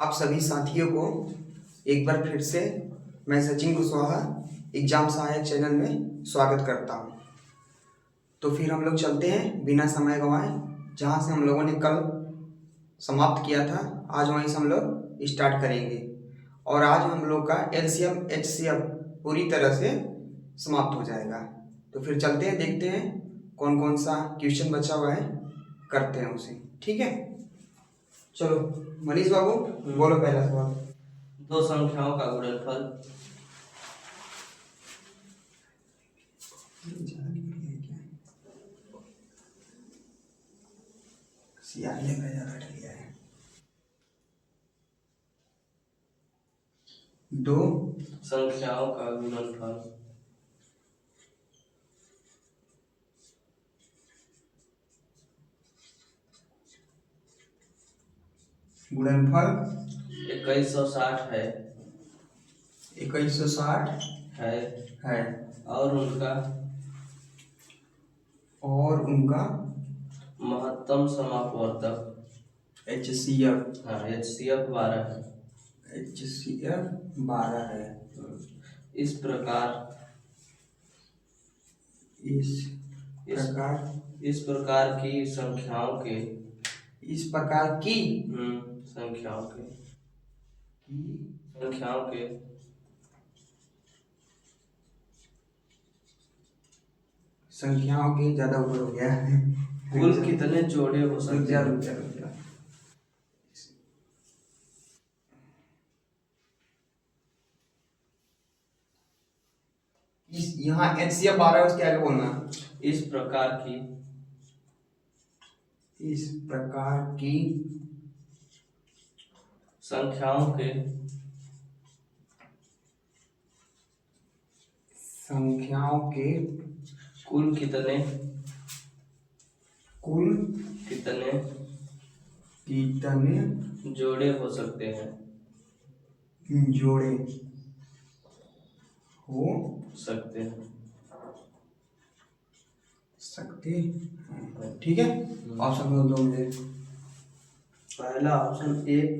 आप सभी साथियों को एक बार फिर से मैं सचिन कुशवाहा एग्जाम सहायक चैनल में स्वागत करता हूं। तो फिर हम लोग चलते हैं बिना समय गंवाए, जहां से हम लोगों ने कल समाप्त किया था आज वहीं से हम लोग स्टार्ट करेंगे। और आज हम लोग का एलसीएम एचसीएफ पूरी तरह से समाप्त हो जाएगा। तो फिर चलते हैं, देखते हैं कौन कौन सा क्वेश्चन बचा हुआ है, करते हैं उसे। ठीक है, चलो मनीष बाबू बोलो पहला सवाल। दो संख्याओं का गुणनफल दो संख्याओं का गुणनफल गुणनफल 2160 है 2160 है और उनका महत्तम समापवर्तक HCF HCF 12 है। HCF 12 है। इस प्रकार की संख्याओं के ज्यादा ऊपर हो गया है। कुल कितने जोड़े हो सकते हैं? रुक जा। यहाँ HCF 12 है, उसके आगे बोलना इस प्रकार की संख्याओं के कुल कितने जोड़े हो सकते हैं? ठीक है, ऑप्शन बोल दो मुझे। पहला ऑप्शन एक,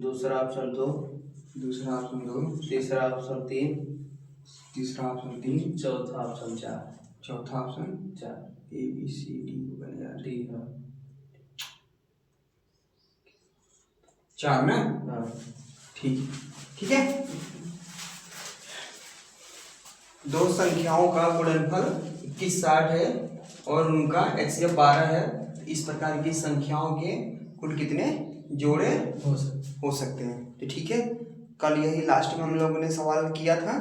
दूसरा ऑप्शन दो, तीसरा ऑप्शन तीन, चौथा ऑप्शन चार। ABCD बनेगा डी है 4 ना। हाँ। ठीक है। दो संख्याओं का गुणनफल 2160 है और उनका HCF 12 है। इस प्रकार की संख्याओं के कुल कितने जोड़े हो सकते हैं। तो ठीक है, कल यही लास्ट में हम लोगों ने सवाल किया था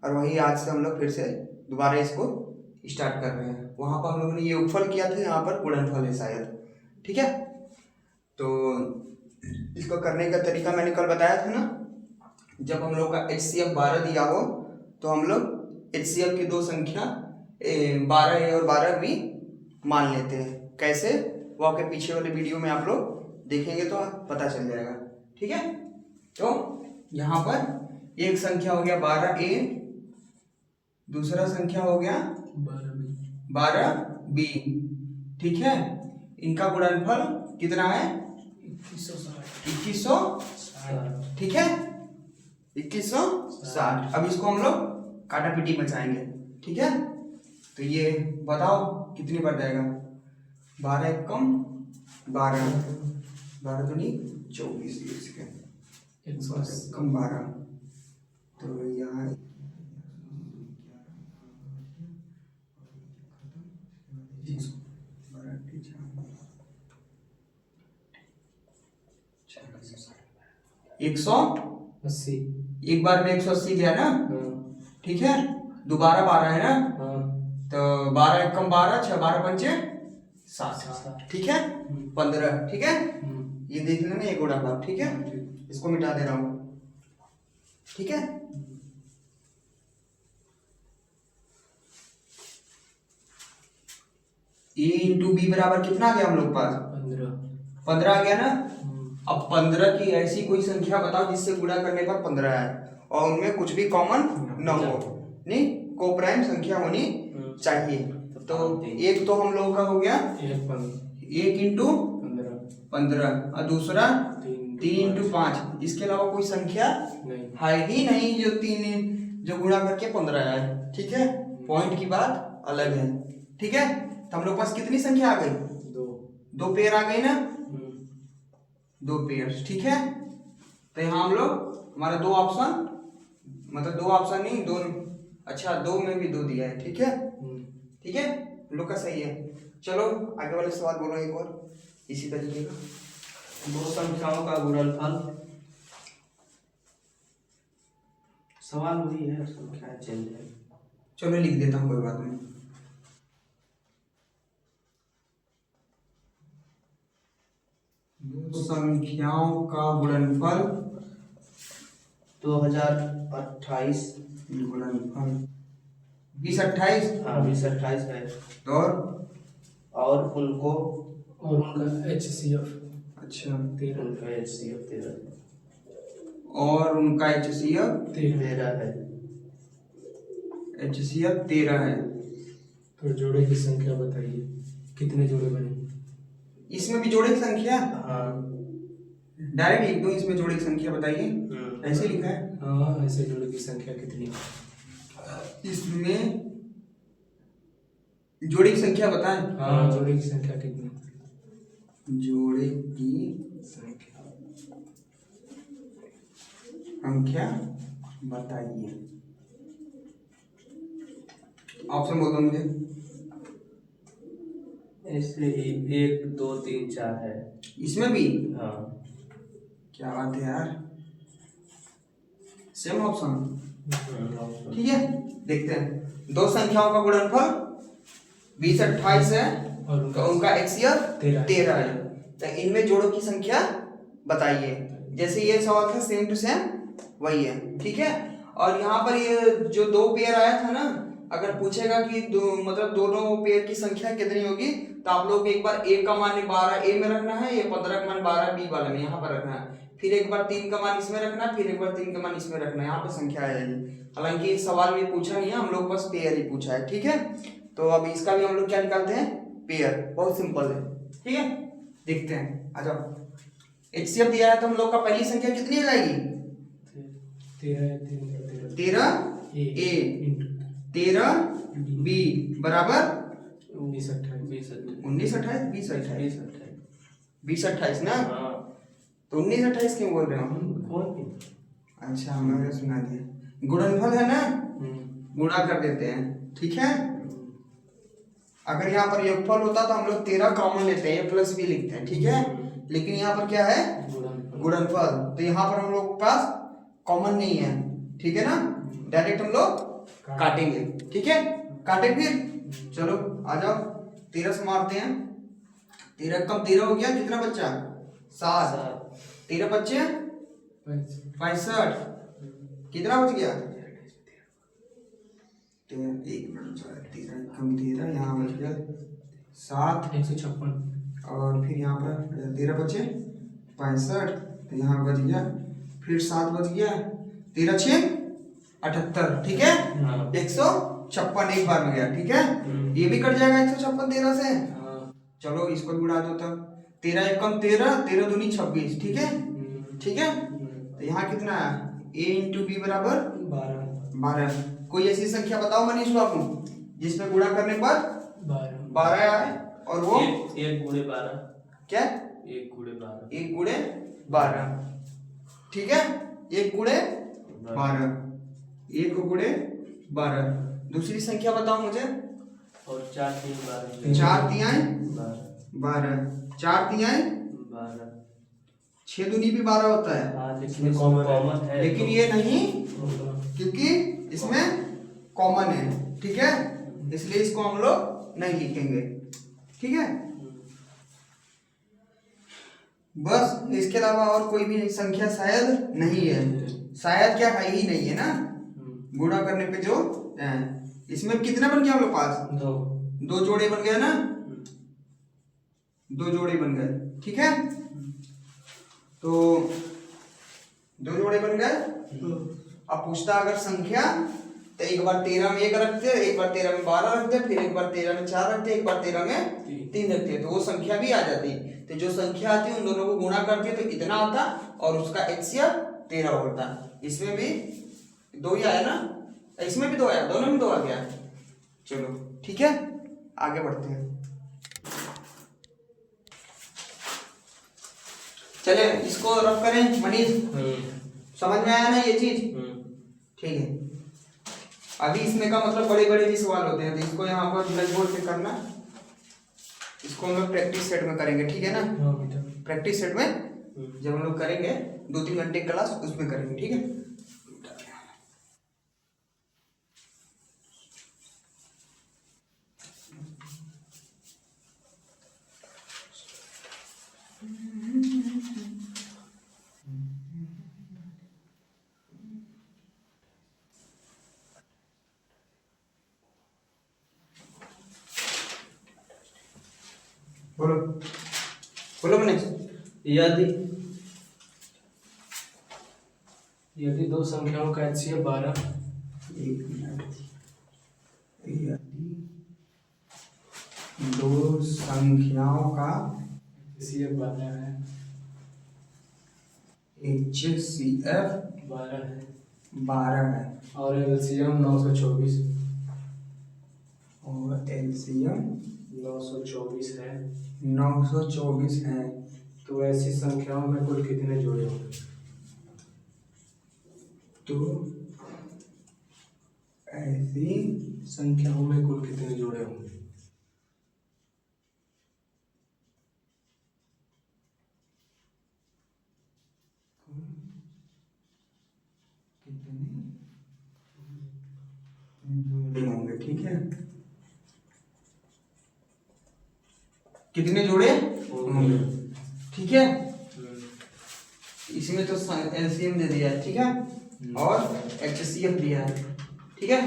और वही आज से हम लोग फिर से दोबारा इसको स्टार्ट कर रहे हैं। वहाँ पर हम लोगों ने ये उपफल किया था, यहाँ पर गुणनफल है शायद। ठीक है, तो इसको करने का तरीका मैंने कल बताया था ना। जब हम लोग का HCF 12 दिया हो तो हम लोग HCF की दो संख्या 12A और 12B मान लेते हैं। कैसे, वो आपके पीछे वाले वीडियो में आप लोग देखेंगे तो पता चल जाएगा। ठीक है, तो यहाँ पर एक संख्या हो गया 12A, दूसरा संख्या हो गया 12B। ठीक है, इनका गुणनफल कितना है? 2160। ठीक है, 2160। अब इसको हम लोग काटा पीटी बचाएंगे। ठीक है, तो ये बताओ कितनी पड़ जाएगा? 12 एकम 12, 12 दूनी 24, कम 12। तो यहाँ एक 180, एक बार में 180 गया ना। ठीक है, दोबारा 12 है ना। तो 12 एकम 12, 6 12 पंचे 7। ठीक है, 15। ठीक है, ये देख लेना ये गुणा भाग। ठीक है, इसको मिटा दे रहा हूं। ठीक है, A इंटू B बराबर कितना आ गया हम लोग पास? 15 आ गया ना। अब 15 की ऐसी कोई संख्या बताओ जिससे गुणा करने पर 15 आए और उनमें कुछ भी कॉमन न हो। नहीं, कोप्राइम संख्या होनी चाहिए। तो एक तो हम लोगों का हो गया 1 इंटू 15 और दूसरा 3 इंटू 5, इसके अलावा कोई संख्या नहीं। है ही नहीं जो 3 जो गुणा करके 15 आए। ठीक है, पॉइंट की बात अलग है। ठीक है, तो हम लोग पास कितनी संख्या आ गई? 2 पेयर आ गई ना, 2 पेयर। ठीक है, तो यहाँ हम लोग हमारे 2 ऑप्शन, मतलब 2 ऑप्शन नहीं, 2, अच्छा 2 में भी 2 दिया है। ठीक है, ठीक है, हम लोग का सही है। चलो आगे वाले सवाल बोलो एक और इसी तरीके का। 2 संख्याओं का गुणनफल, सवाल वही है, संख्या चेंज है। चलो लिख देता हूँ, कोई बात नहीं। दो संख्याओं का गुणनफल 2028 गुणनफल 2028। हाँ 2028 है। और उनको और उनका HCF अच्छा 13 उनका HCF 13 और उनका HCF 13 है। HCF 13 है। तो जोड़े की संख्या बताइए, कितने जोड़े बने? इसमें भी जोड़े की संख्या हाँ डायरेक्ट लिख दो, इसमें जोड़े की संख्या बताइए, ऐसे लिखा है। हाँ, ऐसे जोड़े की संख्या कितनी है? इसमें जोड़े की संख्या बताएं। हाँ, जोड़े की संख्या कितनी है? जोड़े की संख्या बताइए। ऑप्शन बोल दो मुझे। ऐसे ही 1 2 3 4 है। इसमें भी हाँ क्या बात है यार, सेम ऑप्शन। ठीक है, देखते हैं। 2 संख्याओं का गुणनफल 2028 है और तो उनका HCF 13 है। तो इनमें जोड़ों की संख्या बताइए। जैसे ये सवाल था सेम टू सेम वही है। ठीक है, और यहाँ पर ये जो 2 पेयर आया था ना, अगर पूछेगा कि मतलब दोनों पेयर की संख्या कितनी होगी, तो आप लोग एक बार a का मान 12 a में रखना है, या 15 का मान 12 b वाले में यहाँ पर रखना है, फिर एक बार 3 का मान इसमें रखना है, फिर एक बार 3 का मान इसमें रखना है, यहाँ पे संख्या आ जाएगी। हालांकि इस सवाल में पूछा नहीं है, हम लोग बस पेयर ही पूछा है। ठीक है, तो अब इसका भी हम लोग क्या निकालते हैं, पेयर। बहुत सिंपल है। ठीक है, देखते हैं, आ जाओ। HCF दिया है तो हम लोग का पहली संख्या कितनी हो जाएगी? 13 a 13 b बराबर 19 28 19 28 20 28 20 28 ना। तो 19 28 क्यों बोल रहे हो? अच्छा मैंने सुना दिया। गुणनफल है ना, गुणा कर देते हैं। ठीक है, अगर यहाँ पर योगफल होता तो हम लोग 13 कॉमन लेते हैं, प्लस भी लिखते हैं। ठीक है, लेकिन यहाँ पर क्या है, गुणनफल, तो यहाँ पर हम लोग के पास कॉमन नहीं है। ठीक है ना, डायरेक्ट हम लोग काटेंगे। ठीक है, काटे फिर। चलो आ जाओ, 13 से मारते हैं। 13 कम 13 हो गया, कितना बच्चा? 7। 13 बच्चे 65, कितना बच गया? 1 मिनट, 13 कम 13, यहाँ बच गया 7 156 और फिर यहाँ पर 13 बचे 65, तो यहाँ बच गया फिर 7 बच गया, 13 6 78। ठीक है, 156 एक बार में गया। ठीक है, ये भी कट जाएगा 156 13 से। चलो इसको भी उड़ा दो तब। 13 1 कम 13, 13 दूनी 26। ठीक है, ठीक है, तो यहाँ कितना है, a इंटू बी बराबर 12। कोई ऐसी संख्या बताओ मनीष बाबू जिसमें गुणा करने पर 12 आए, और वो 1 गुणे 12 क्या, 1 गुणे 12 1 गुणे 12। ठीक है, 1 गुणे 12, 1 गुणे 12। दूसरी संख्या बताओ मुझे। और 4 3 12 4 तिहाई 12, 4 तिहाई 12। 6 दूनी भी 12 होता है। हाँ, लेकिन कॉमन है, लेकिन ये नहीं, क्योंकि इसमें कॉमन है। ठीक है, इसलिए इसको हम लोग नहीं लिखेंगे। ठीक है, बस इसके अलावा और कोई भी संख्या शायद नहीं है। शायद क्या है ही नहीं है ना, गुणा करने पे जो है। इसमें कितने बन गया हम लोग पास? 2 जोड़े बन गए ना, 2 जोड़े बन गए। ठीक है, तो 2 जोड़े बन गए। अब पूछता अगर संख्या, तो एक बार 13 में 1 रखते, एक बार 13 में 12 रखते, फिर एक बार 13 में 4 रखते, एक बार 13 में 3 रखते, तो वो संख्या भी आ जाती। तो जो संख्या आती है उन दोनों को गुणा करते तो इतना आता, और उसका HCF 13 होता। इसमें भी 2 ही आया ना, इसमें भी 2 आया, दोनों में 2 आ गया। चलो ठीक है, आगे बढ़ते हैं। चले इसको रफ करें मनीष, समझ में आया ना ये चीज? ठीक है। अभी इसमें का मतलब बड़े बड़े भी सवाल होते हैं, तो इसको यहाँ पर ब्लैक बोर्ड पे करना, इसको हम लोग प्रैक्टिस सेट में करेंगे, ठीक है ना? प्रैक्टिस सेट में जब हम लोग करेंगे 2-3 घंटे क्लास उसमें करेंगे, ठीक है? बोलो बोलो मनीष। यदि दो संख्याओं का HCF 12, एक मिनट, यदि दो संख्याओं का HCF 12 है, HCF 12 है और LCM 924 और LCM 924 है, 924 है, तो ऐसी संख्याओं में कुल कितने जोड़े होंगे? तो ऐसी संख्याओं में कुल कितने जोड़े होंगे? जोड़े होंगे, ठीक है? कितने जोड़े होंगे, ठीक है? इसमें तो LCM दे दिया है, ठीक है? और HCF दिया है, ठीक है?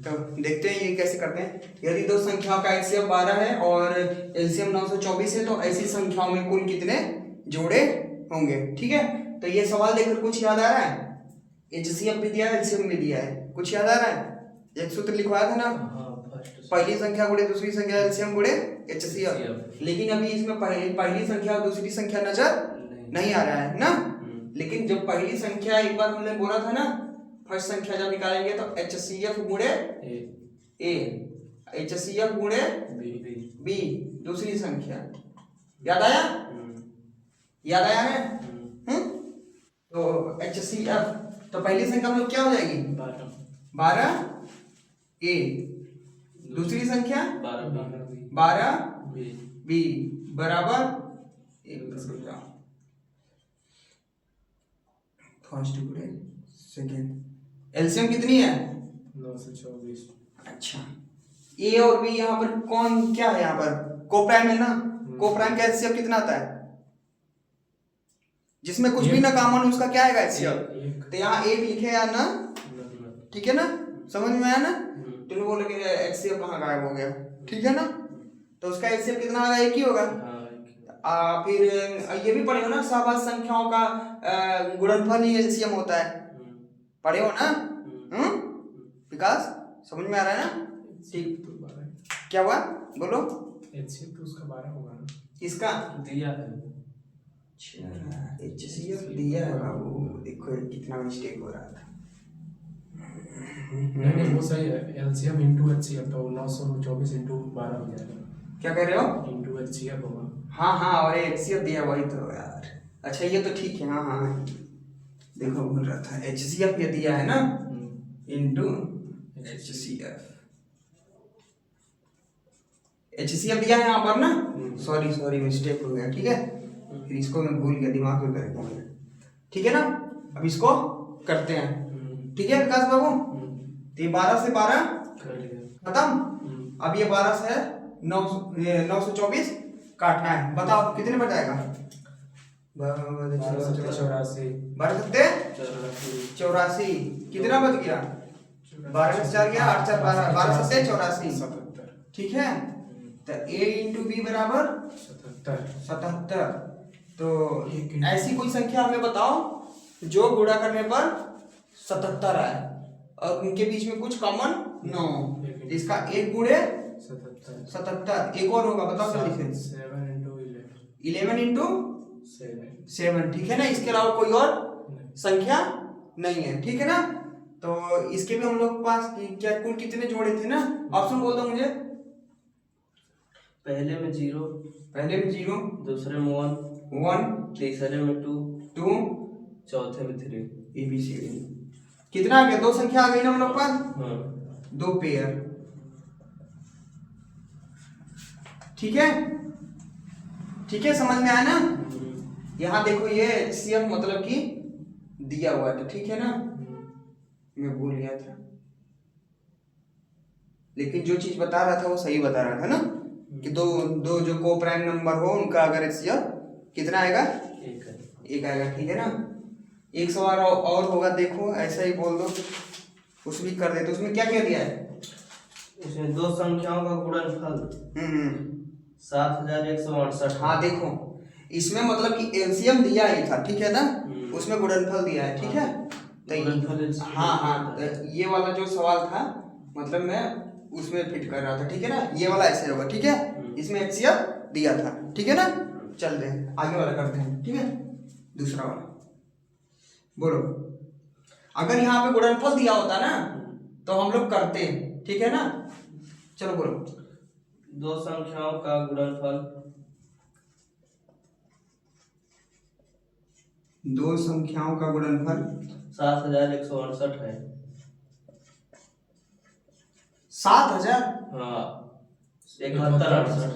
तो देखते हैं ये कैसे करते हैं। यदि दो संख्याओं का HCF 12 है और LCM 924 है, तो ऐसी संख्याओं में कुल कितने जोड़े होंगे, ठीक है? तो ये सवाल देखकर कुछ याद आ रहा है? HCF भी दिया है, LCM भी दिया है, कुछ याद आ रहा है? एक सूत्र लिखवाया था ना, पहली संख्या गुणे दूसरी संख्या LCM गुणे HCF। लेकिन अभी इसमें पहली संख्या और दूसरी संख्या नजर नहीं आ रहा है ना। लेकिन जब पहली संख्या एक बार हमने बोला था ना, फर्स्ट संख्या जब निकालेंगे तो HCF गुणे A, HCF गुणे B, दूसरी संख्या। याद आया? याद आया है? तो HCF, तो पहली संख्या मतलब क्या हो जाएगी? 12 A, दूसरी संख्या 12 B बराबर 1। फर्स्ट गुणे सेकेंड। एलसीएम कितनी है? 924। अच्छा, ए और बी यहाँ पर कौन क्या है? यहाँ पर कोप्राइम है ना। कोप्राइम का एलसीएम कितना आता है? जिसमें कुछ भी ना कॉमन उसका क्या आएगा एलसीएम? तो यहाँ एक लिखे या ना, ठीक है ना? समझ में आया ना? तुम बोलोगे एलसीएम कहाँ गायब हो गया, ठीक है ना? तो उसका एलसीएम कितना होगा? एक ही होगा। फिर ये भी पढ़े हो ना, सहवाद संख्याओं का गुणनफल ही एलसीएम होता है, पढ़े हो ना? विकास समझ में आ रहा है ना? ठीक, क्या हुआ बोलो? एचसीएफ तो उसका 12 होगा ना? इसका दिया है। अच्छा, एचसीएफ दिया है बाबू, देखो कितना मिस्टेक हो रहा था। नहीं वो सही है, एलसीएम इनटू एचसीएफ तो 924 इनटू 12 हो जाएगा। क्या कह रहे हो? इनटू एचसीएफ होगा। हाँ हाँ, और एचसीएफ दिया वही तो यार। अच्छा ये तो ठीक है, हाँ हाँ देखो बोल रहा था एचसीएफ ये दिया है ना, इनटू एचसीएफ। एचसीएफ दिया है यहाँ पर ना, सॉरी मिस्टेक हो गया, ठीक है? फिर इसको मैं भूल गया, दिमाग में कर गया, ठीक है ना? अब इसको करते हैं, ठीक है विकास बाबू? तो ये 12 से 12 खत्म। अब ये 12 से 924 काटना है, बताओ कितने बच जाएगा? 84। कितना बच गया? 12 में 4 गया, 8 4 12, 12 7 84, ठीक है? तो A इंटू बी बराबर 77। तो ऐसी कोई संख्या हमें बताओ जो गुणा करने पर 77 आए और उनके बीच में कुछ कॉमन न हो। इसका एक गुणे 77, एक और होगा, बताओ जल्दी से। 7 into 11। 11 इंटू 7 7, ठीक है ना। इसके अलावा कोई और नहीं। संख्या नहीं है, ठीक है ना। तो इसके भी हम लोग के पास क्या कुल कितने जोड़े थे ना, ऑप्शन बोल दो मुझे। पहले में 0, पहले में 0, दूसरे में 1, 1, तीसरे में 2, 2, चौथे में 3। ABCD कितना आ गया, 2 संख्या आ गई ना हम लोग के पास, हाँ 2 पेयर, ठीक है। ठीक है, समझ में आया ना। यहाँ देखो ये HCF मतलब कि दिया हुआ था, ठीक है ना। मैं भूल गया था, लेकिन जो चीज बता रहा था वो सही बता रहा था ना, कि दो दो जो को प्राइम नंबर हो उनका अगर HCF कितना आएगा, 1 आएगा, ठीक है ना। एक सवाल और होगा, देखो ऐसा ही बोल दो, कुछ भी कर देते। उसमें क्या क्या दिया है, इसमें दो संख्याओं का गुणनफल 7168। हाँ देखो इसमें मतलब कि एलसीएम दिया ही था, ठीक है ना, उसमें गुणनफल दिया है, ठीक है। तो हाँ हाँ, तो ये वाला जो सवाल था मतलब मैं उसमें फिट कर रहा था, ठीक है ना। ये वाला ऐसे होगा, ठीक है, इसमें HCF दिया था, ठीक है ना। चलते हैं आगे वाला करते हैं, ठीक है। दूसरा वाला बोलो, अगर यहाँ पे गुणनफल दिया होता ना तो हम लोग करते, ठीक है ना। चलो बोलो, दो संख्याओं का गुणनफल, दो संख्याओं का गुणनफल 7168 है। 7000, हाँ 7168।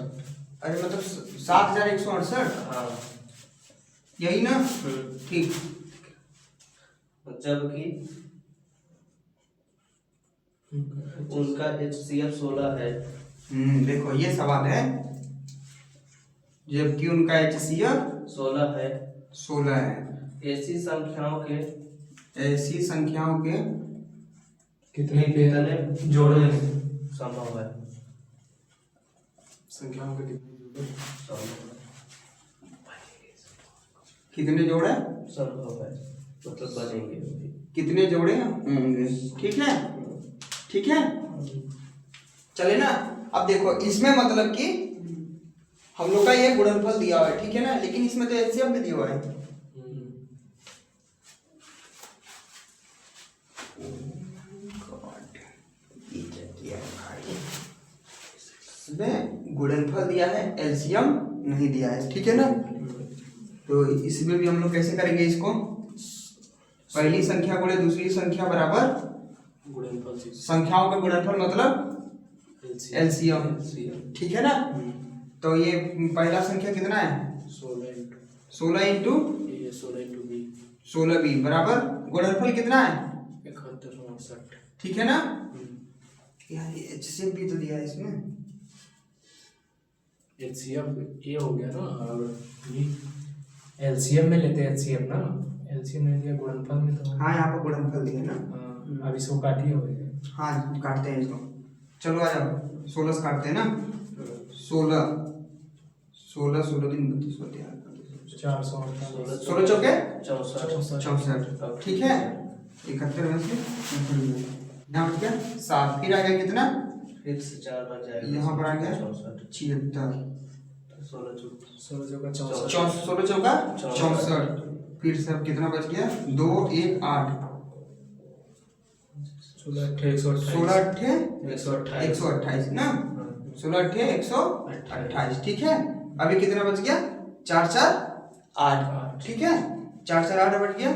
अरे मतलब 7168, हाँ यही ना, ठीक। जबकि उनका HCF 16 है। देखो ये सवाल है, जबकि उनका HCF 16 है। 16 है। ऐसी संख्याओं के कितने जोड़े संभव है। संख्याओं के कितने कितने जोड़े संभव है, मतलब बनेंगे। कितने जोड़े होंगे, ठीक है, ठीक है। चले ना। अब देखो इसमें मतलब कि हम लोग का ये गुणनफल दिया हुआ है, ठीक है ना, लेकिन इसमें तो HCF भी दिया हुआ है। इसमें गुणनफल दिया है, LCM नहीं दिया है, ठीक है ना। तो इसमें भी हम लोग कैसे करेंगे इसको, पहली संख्या गुणे दूसरी संख्या बराबर गुणनफल संख्याओं का गुणनफल मतलब LCM, ठीक है ना। तो ये पहला संख्या कितना है, 16 इंटू 16 b बराबर गुणनफल कितना है 7168, ठीक है ना। यार ये HCF भी तो दिया है इसमें, HCF ये हो गया ना। और ये LCM में लेते हैं HCF ना, LCM में दिया गुणनफल में तो। हाँ यहाँ पर गुणनफल दिया है ना। हाँ, अब इसको काटिए हो गया। हाँ काटते हैं इसको, चलो आ जाओ, 16 से काटते हैं ना। 16 दिन 32 होते हैं, 448, 16 चौके 64। 64, ठीक है। 71 में से यहाँ बच गया 7, फिर आ गया कितना, फिर से 4 बच जाएगा, यहाँ पर आ गया 64। 76, 16 चौका 16 चौका 64, फिर से अब कितना बच गया 2 1 8, 16 अट्ठे 128 ना, 16 अट्ठे 128, ठीक है। अभी कितना बच गया 4 4 8, ठीक है, 4 4 8 बच गया।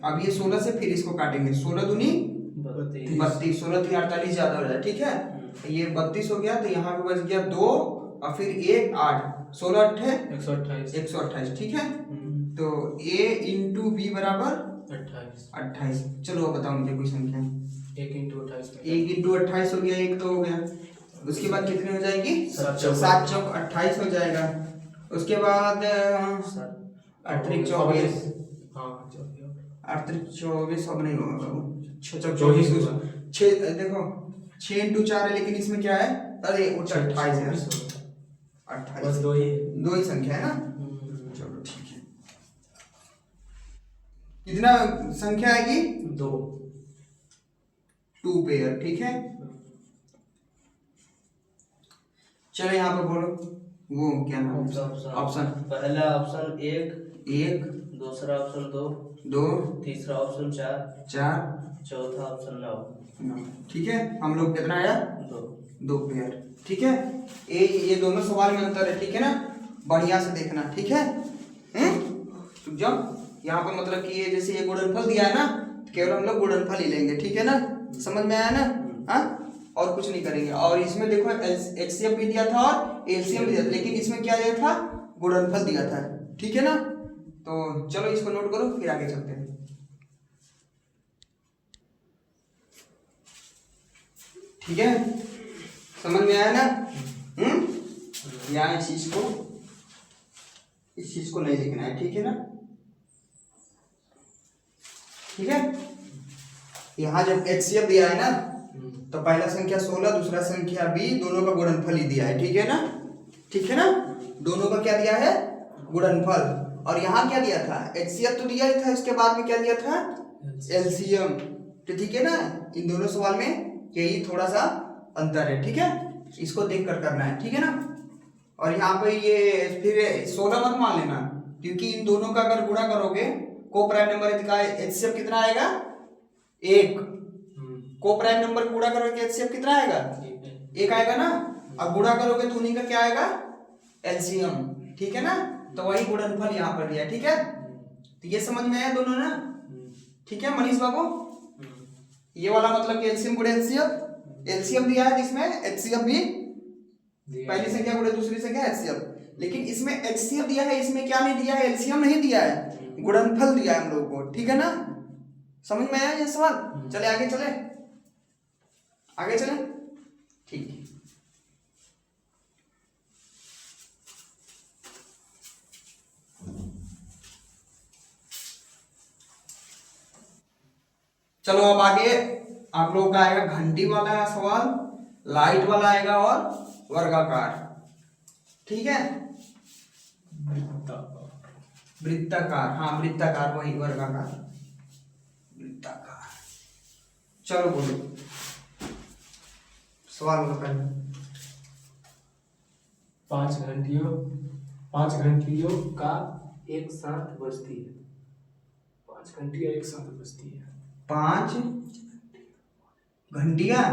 अब ये 16 से फिर इसको काटेंगे, 16 दूनी 32, 16 थी 48 ज्यादा हो जाए, ठीक है। ये 32 हो गया, तो यहाँ पे बच गया 2 और फिर 1 8, 16 अट्ठे 128, ठीक है। तो A इंटू B बराबर 28। चलो अब बताओ मुझे कोई संख्या, 1 इंटू 28 1 इंटू 28 हो गया, एक तो हो गया। उसके बाद कितनी हो जाएगी 7 चौक 28 हो जाएगा। उसके बाद 8 24, हाँ 8 24 अब नहीं होगा बाबू, 6 चौक 24, 6 देखो 6 इंटू 4 है, लेकिन इसमें क्या है, अरे वो 28 है, 28 बस दो ही संख्या है ना। चलो ठीक है, कितना संख्या आएगी 2 पेयर, ठीक है। चलो यहाँ पे बोलो वो क्या नाम है ऑप्शन। ऑप्शन। पहला ऑप्शन 1 1 दूसरा ऑप्शन 2, 2 तीसरा ऑप्शन 4, 4 चौथा ऑप्शन 9। 9। ठीक है, हम लोग कितना आया? 2। 2 पेयर। ठीक है, ये दोनों सवाल में अंतर है। ठीक है ना, बढ़िया से देखना। ठीक है, तो जब यहाँ पर मतलब कि ये जैसे ये गुणनफल दिया है ना, तो केवल हम लोग गुणनफल ही लेंगे। ठीक है ना, समझ में आया ना? हाँ, और कुछ नहीं करेंगे। और इसमें देखो एचसीएफ भी दिया था और एलसीएम भी दिया था, लेकिन इसमें क्या दिया था? गुणनफल दिया था। ठीक है ना, तो चलो इसको नोट करो, फिर आगे चलते हैं। ठीक है, समझ में आया ना? यहाँ इस चीज को नहीं लिखना है। ठीक है ना, ठीक है। यहाँ जब एचसीएफ दिया है ना, तो पहला संख्या 16, दूसरा संख्या 20, दोनों का गुणनफल ही दिया है। ठीक है ना, ठीक है ना, दोनों का क्या दिया है? गुणनफल। और यहाँ क्या दिया था? एचसीएफ तो दिया ही था, इसके बाद में क्या दिया था? एलसीएम। तो ठीक है ना, इन दोनों सवाल में यही थोड़ा सा अंतर है। ठीक है, इसको देख कर करना है। ठीक है ना, और यहाँ पे ये फिर 16 मत मान लेना, क्योंकि इन दोनों का अगर गुणा करोगे, को प्राइम नंबर का एचसीएफ कितना आएगा? 1। को प्राइम नंबर गुणा करोगे एचसीएफ कितना आएगा? 1 आएगा ना। अब गुणा करोगे तो उन्हीं का क्या आएगा? एलसीएम। ठीक है ना, तो वही गुणनफल यहाँ पर दिया है। ठीक है, तो ये समझ में आया दोनों ना? ठीक है मनीष बाबू, ये वाला मतलब कि एलसीएम गुणे एचसीएफ, एलसीएम दिया है जिसमें एचसीएफ भी पहली संख्या गुणे दूसरी संख्या एचसीएफ, लेकिन इसमें एचसीएफ दिया है, इसमें क्या नहीं दिया है? एलसीएम नहीं दिया है, गुणनफल दिया है हम लोग को। ठीक है ना, समझ में आया ये सवाल? चले आगे, चले आगे चले। ठीक है, चलो अब आगे आप लोगों का आएगा घंटी वाला सवाल, लाइट वाला आएगा और वर्गाकार। ठीक है, वृत्ताकार, हाँ वृत्ताकार, वही वर्गाकार, वृत्ताकार। चलो बोलो सवाल बोलो पहले। 5 घंटियों का एक साथ बजती है। 5 घंटियां एक साथ बजती है। 5 घंटियां।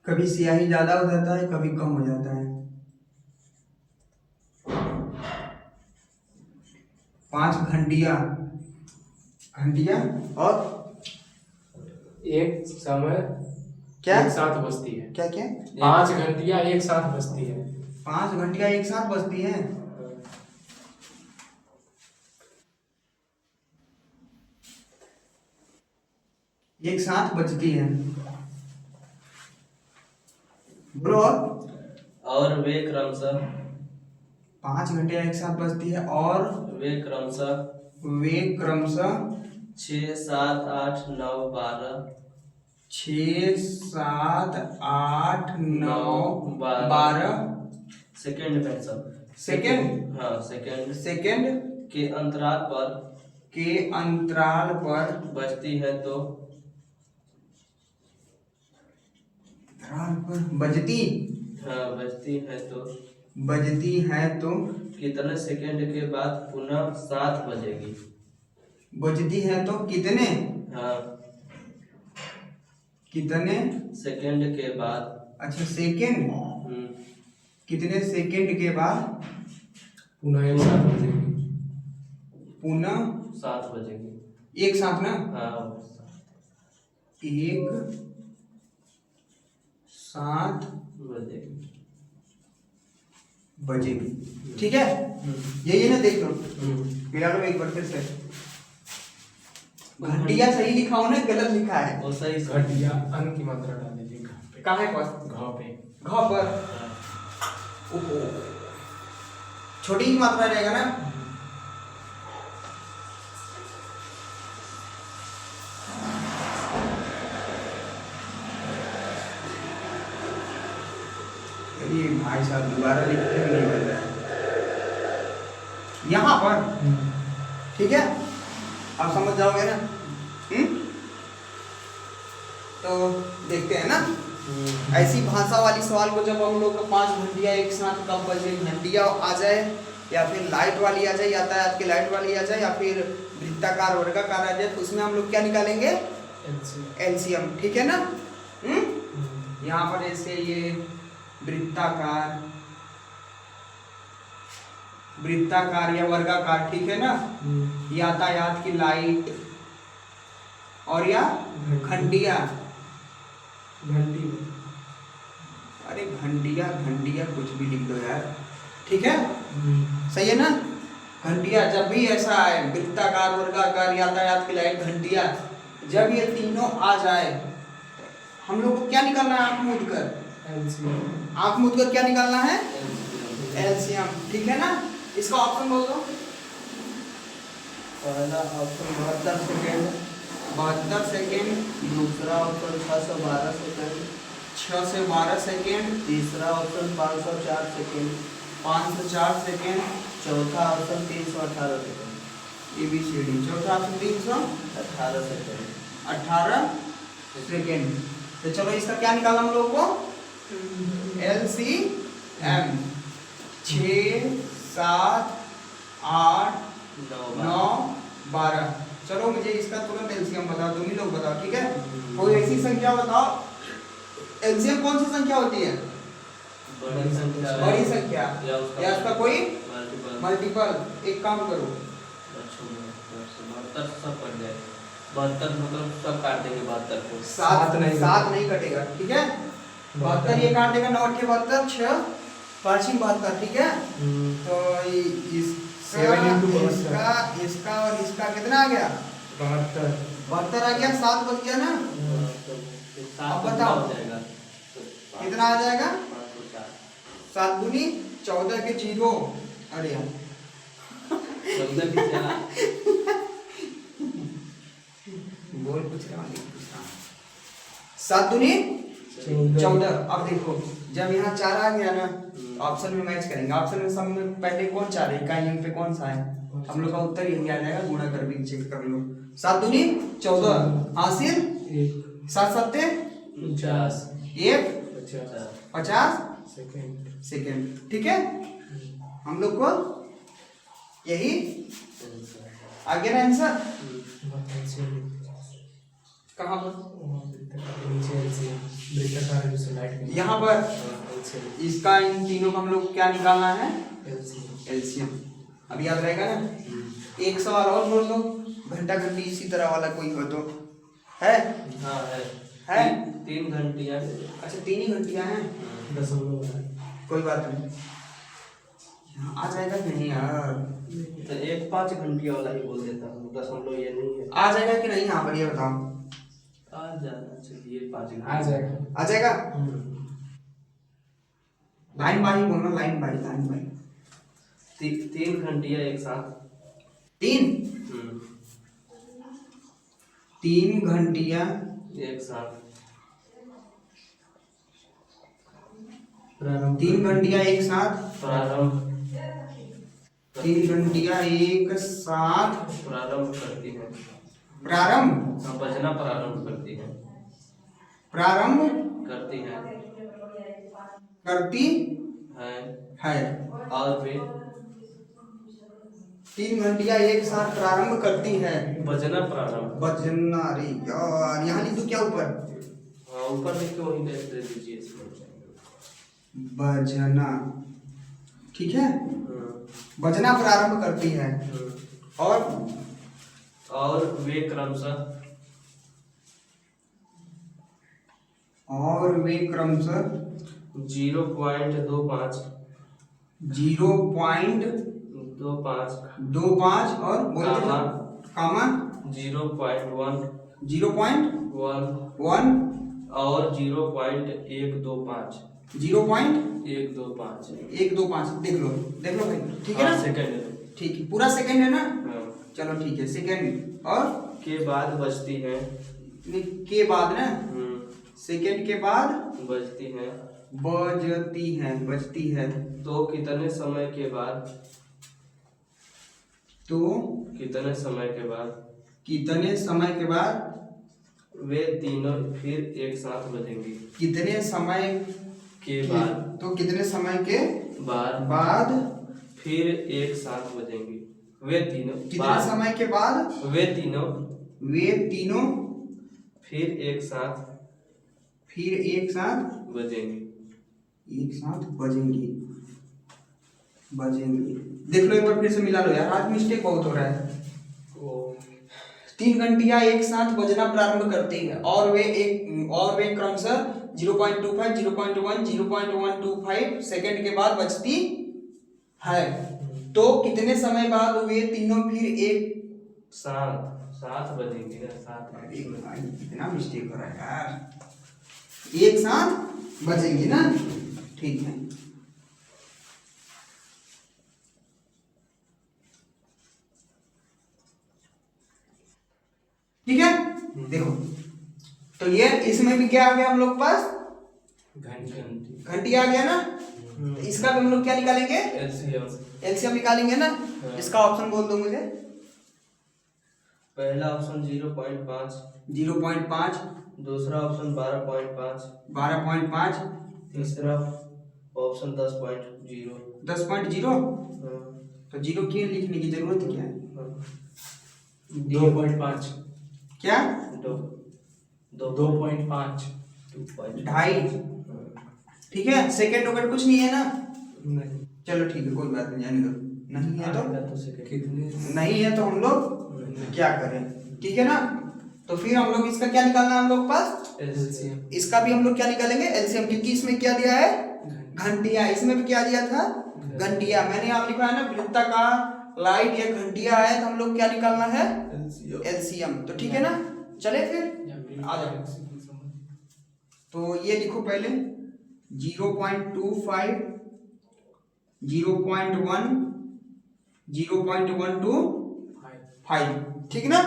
कभी स्याही ज्यादा हो जाता है, कभी कम हो जाता है। 5 घंटियां, घंटियां और एक समय क्या एक साथ बजती है। क्या क्या? 5 घंटियां एक साथ बजती है। 5 घंटियां एक साथ बजती हैं। एक साथ बजती है, बोलो। और वे क्रमशः 5 घंटियां एक साथ बजती है और वे क्रमशः 6, 7, 8, 9, 12 6, 7, 8, 9, 12 सेकेंड में सब सेकेंड, हाँ सेकेंड सेकेंड के अंतराल पर बजती है तो बजती, हाँ बजती है तो कितने सेकेंड के बाद पुनः 7 बजेगी? बजती है तो कितने, हाँ कितने सेकेंड के बाद। अच्छा सेकेंड, कितने सेकेंड के बाद पुनः एक साथ बजेगी। पुनः 7 बजेगी। एक साथ ना, हाँ एक साथ बजेगी। बजेगी। ठीक है, यही ना, देख लो मिला लो एक बार फिर से। घंटिया सही लिखा हो ना, गलत लिखा है? वो सही घटिया अन की मात्रा डाल दीजिए घ पे। कहाँ है? घ पे। घ पर ओहो, छोटी ही मात्रा रहेगा ना। ये भाई साहब दोबारा लिखते हैं, नहीं बन रहा है यहाँ पर। ठीक है, अब समझ जाओगे ना? तो देखते हैं ना, ऐसी भाषा वाली सवाल को जब हम लोग 5 घंटियाँ एक साथ कब बजे घंटियाँ आ जाए, या फिर लाइट वाली आ जाए, यातायात की लाइट वाली आ जाए, या फिर वृत्ताकार वर्गाकार आ जाए, तो उसमें हम लोग क्या निकालेंगे? एलसीएम। ठीक है ना? यहाँ पर जैसे ये वृत्ताकार या वर्गाकार, ठीक है ना, यातायात की लाइट, और या घंटिया, अरे घंटिया कुछ भी लिख दो यार, ठीक है, सही है ना? घंटिया जब भी ऐसा है, वृत्ताकार वर्गाकार यातायात की लाइट घंटिया, जब ये तीनों आ जाए, हम लोग को क्या निकालना है? आंख मूंद कर, आंख मूंद कर क्या निकालना है? एलसीएम। ठीक है ना? इसका ऑप्शन बोल दो। पहला ऑप्शन 72 सेकेंड, 72 सेकेंड, दूसरा ऑप्शन 612 सेकेंड, 6 से 12 सेकेंड, तीसरा ऑप्शन 504 सेकेंड, 504 सेकेंड, चौथा ऑप्शन 318 सेकेंड, ABCD, चौथा ऑप्शन 318 सेकेंड। तो चलो इसका क्या निकालना हम लोग को? LCM। 6, 7, 8, 9, 12। चलो मुझे इसका तुरंत एलसीएम बताओ, तुम ही लोग बताओ, ठीक है? कोई ऐसी संख्या बताओ। एलसीएम कौन सी संख्या होती है? बड़ी संख्या या उसका कोई मल्टीपल। एक काम करो, 72 सब कट जाए, 72 मतलब सब काट देंगे 72 को, 7 नहीं कटेगा, ठीक है? 72 ये काट देगा, 9 के 72, 6 5 72, ठीक है? तो इसका और इसका कितना आ गया? 72 आ गया, 7 बच गया ना? अब बताओ कितना आ जाएगा? 7 दूनी 14 के 0। अरे यार 14 की 4, बोल कुछ रहा नहीं, 7 दूनी 14। अब देखो जब यहाँ 4 आ गया ना, ऑप्शन में मैच करेंगे। ऑप्शन में सब में पहले कौन 4 है, इकाइयों पे कौन सा है? हम लोग का उत्तर यही आ जाएगा, गुणा कर भी चेक कर लो। 7 दूनी 14 हासिल 7 सत्ते 50, 1 50 सेकेंड। सेकेंड। ठीक है, हम लोग को यही आ गया ना आंसर। कहाँ पर? यहाँ पर इसका इन तीनों का हम लोग क्या निकालना है? एलसीएम। अब याद रहेगा ना। एक सवाल और बोल दो, घंटा घंटी इसी तरह वाला कोई हो तो है? हाँ है 3 घंटियाँ। अच्छा 3 ही घंटियाँ हैं, कोई बात नहीं, आ जाएगा कि नहीं यार? तो एक 5 घंटिया वाला ही बोल देता हूँ, 0.5 ये नहीं है। आ जाएगा कि नहीं यहाँ पर, ये बताओ। आ जाना चाहिए 5 आ जाएगा। आ जाएगा। लाइन बाई बोलना, लाइन बाई। 3 घंटिया एक साथ। 3 घंटियाँ एक साथ। 3 घंटियाँ एक साथ। प्रारंभ 3 घंटियाँ एक साथ प्रारंभ करती है। प्रारंभ हाँ, बजना प्रारंभ करती है। प्रारंभ करती है और वे 3 घंटियाँ एक साथ प्रारंभ करती है। बजना प्रारंभ। बजना, अरे यार यहाँ लिख दो क्या ऊपर? हाँ ऊपर लिख के वही दे दीजिए इसमें। बजना, ठीक है, बजना प्रारंभ करती है और वे क्रमशः 0.25 0.25 और बोलते कामा 0.1 और 0.125 0.125 देख लो भाई, ठीक है ना? सेकंड। ठीक है, पूरा सेकंड है ना? हाँ। चलो ठीक है, सेकंड और के बाद बजती है। के बाद ना, सेकंड के बाद बजती है। बजती है। तो कितने समय के बाद वे तीनों फिर एक साथ बजेंगे। कितने समय के बाद तो कितने समय के बाद फिर एक साथ बजेंगे। वे तीनों कितने समय के बाद वे तीनों फिर एक साथ बजेंगे। देख लो एक बार फिर से मिला लो यार, आज मिस्टेक बहुत हो रहा है। 3 घंटियां एक साथ बजना प्रारंभ करती है और वे क्रमशः 0.25, 0.1, 0.125 सेकंड के बाद बजती है। तो कितने समय बाद वे तीनों फिर एक साथ बजेंगे ना, कितना मिस्टेक हो रहा है यार, एक साथ बजेंगे ना, ठीक है। ठीक है, देखो तो ये इसमें भी क्या आ गया हम लोग पास, घंटी आ गया ना। तो इसका भी हम लोग क्या निकालेंगे, एलसीएम निकालेंगे ना। इसका ऑप्शन बोल दो मुझे। पहला ऑप्शन 0.5, 0.5, दूसरा ऑप्शन 12.5, तीसरा ऑप्शन 10.0। 10.0 तो 0 क्यों लिखने की जरूरत क्या है? 2.5 क्या 2.5 2.5, ठीक है। सेकंड वगैरह कुछ नहीं है ना, नहीं। चलो ठीक है, कोई बात नहीं, जाने दो। नहीं है कितने नहीं है तो हम लोग क्या करें, ठीक है ना। तो फिर हम लोग इसका क्या निकालना है हम लोग पास, एलसीएम। इसका भी हम लोग क्या निकालेंगे, एलसीएम, क्योंकि इसमें क्या दिया है, घंटिया। इसमें भी क्या दिया था, घंटिया। मैंने यहाँ लिखा है ना वृत्ताकार लाइट या घंटिया है, तो हम लोग क्या निकालना है, एलसीएम। तो ठीक है ना, चले फिर आ जाओ। तो ये लिखो पहले 0.25, 0.1, 0.125, ठीक ना।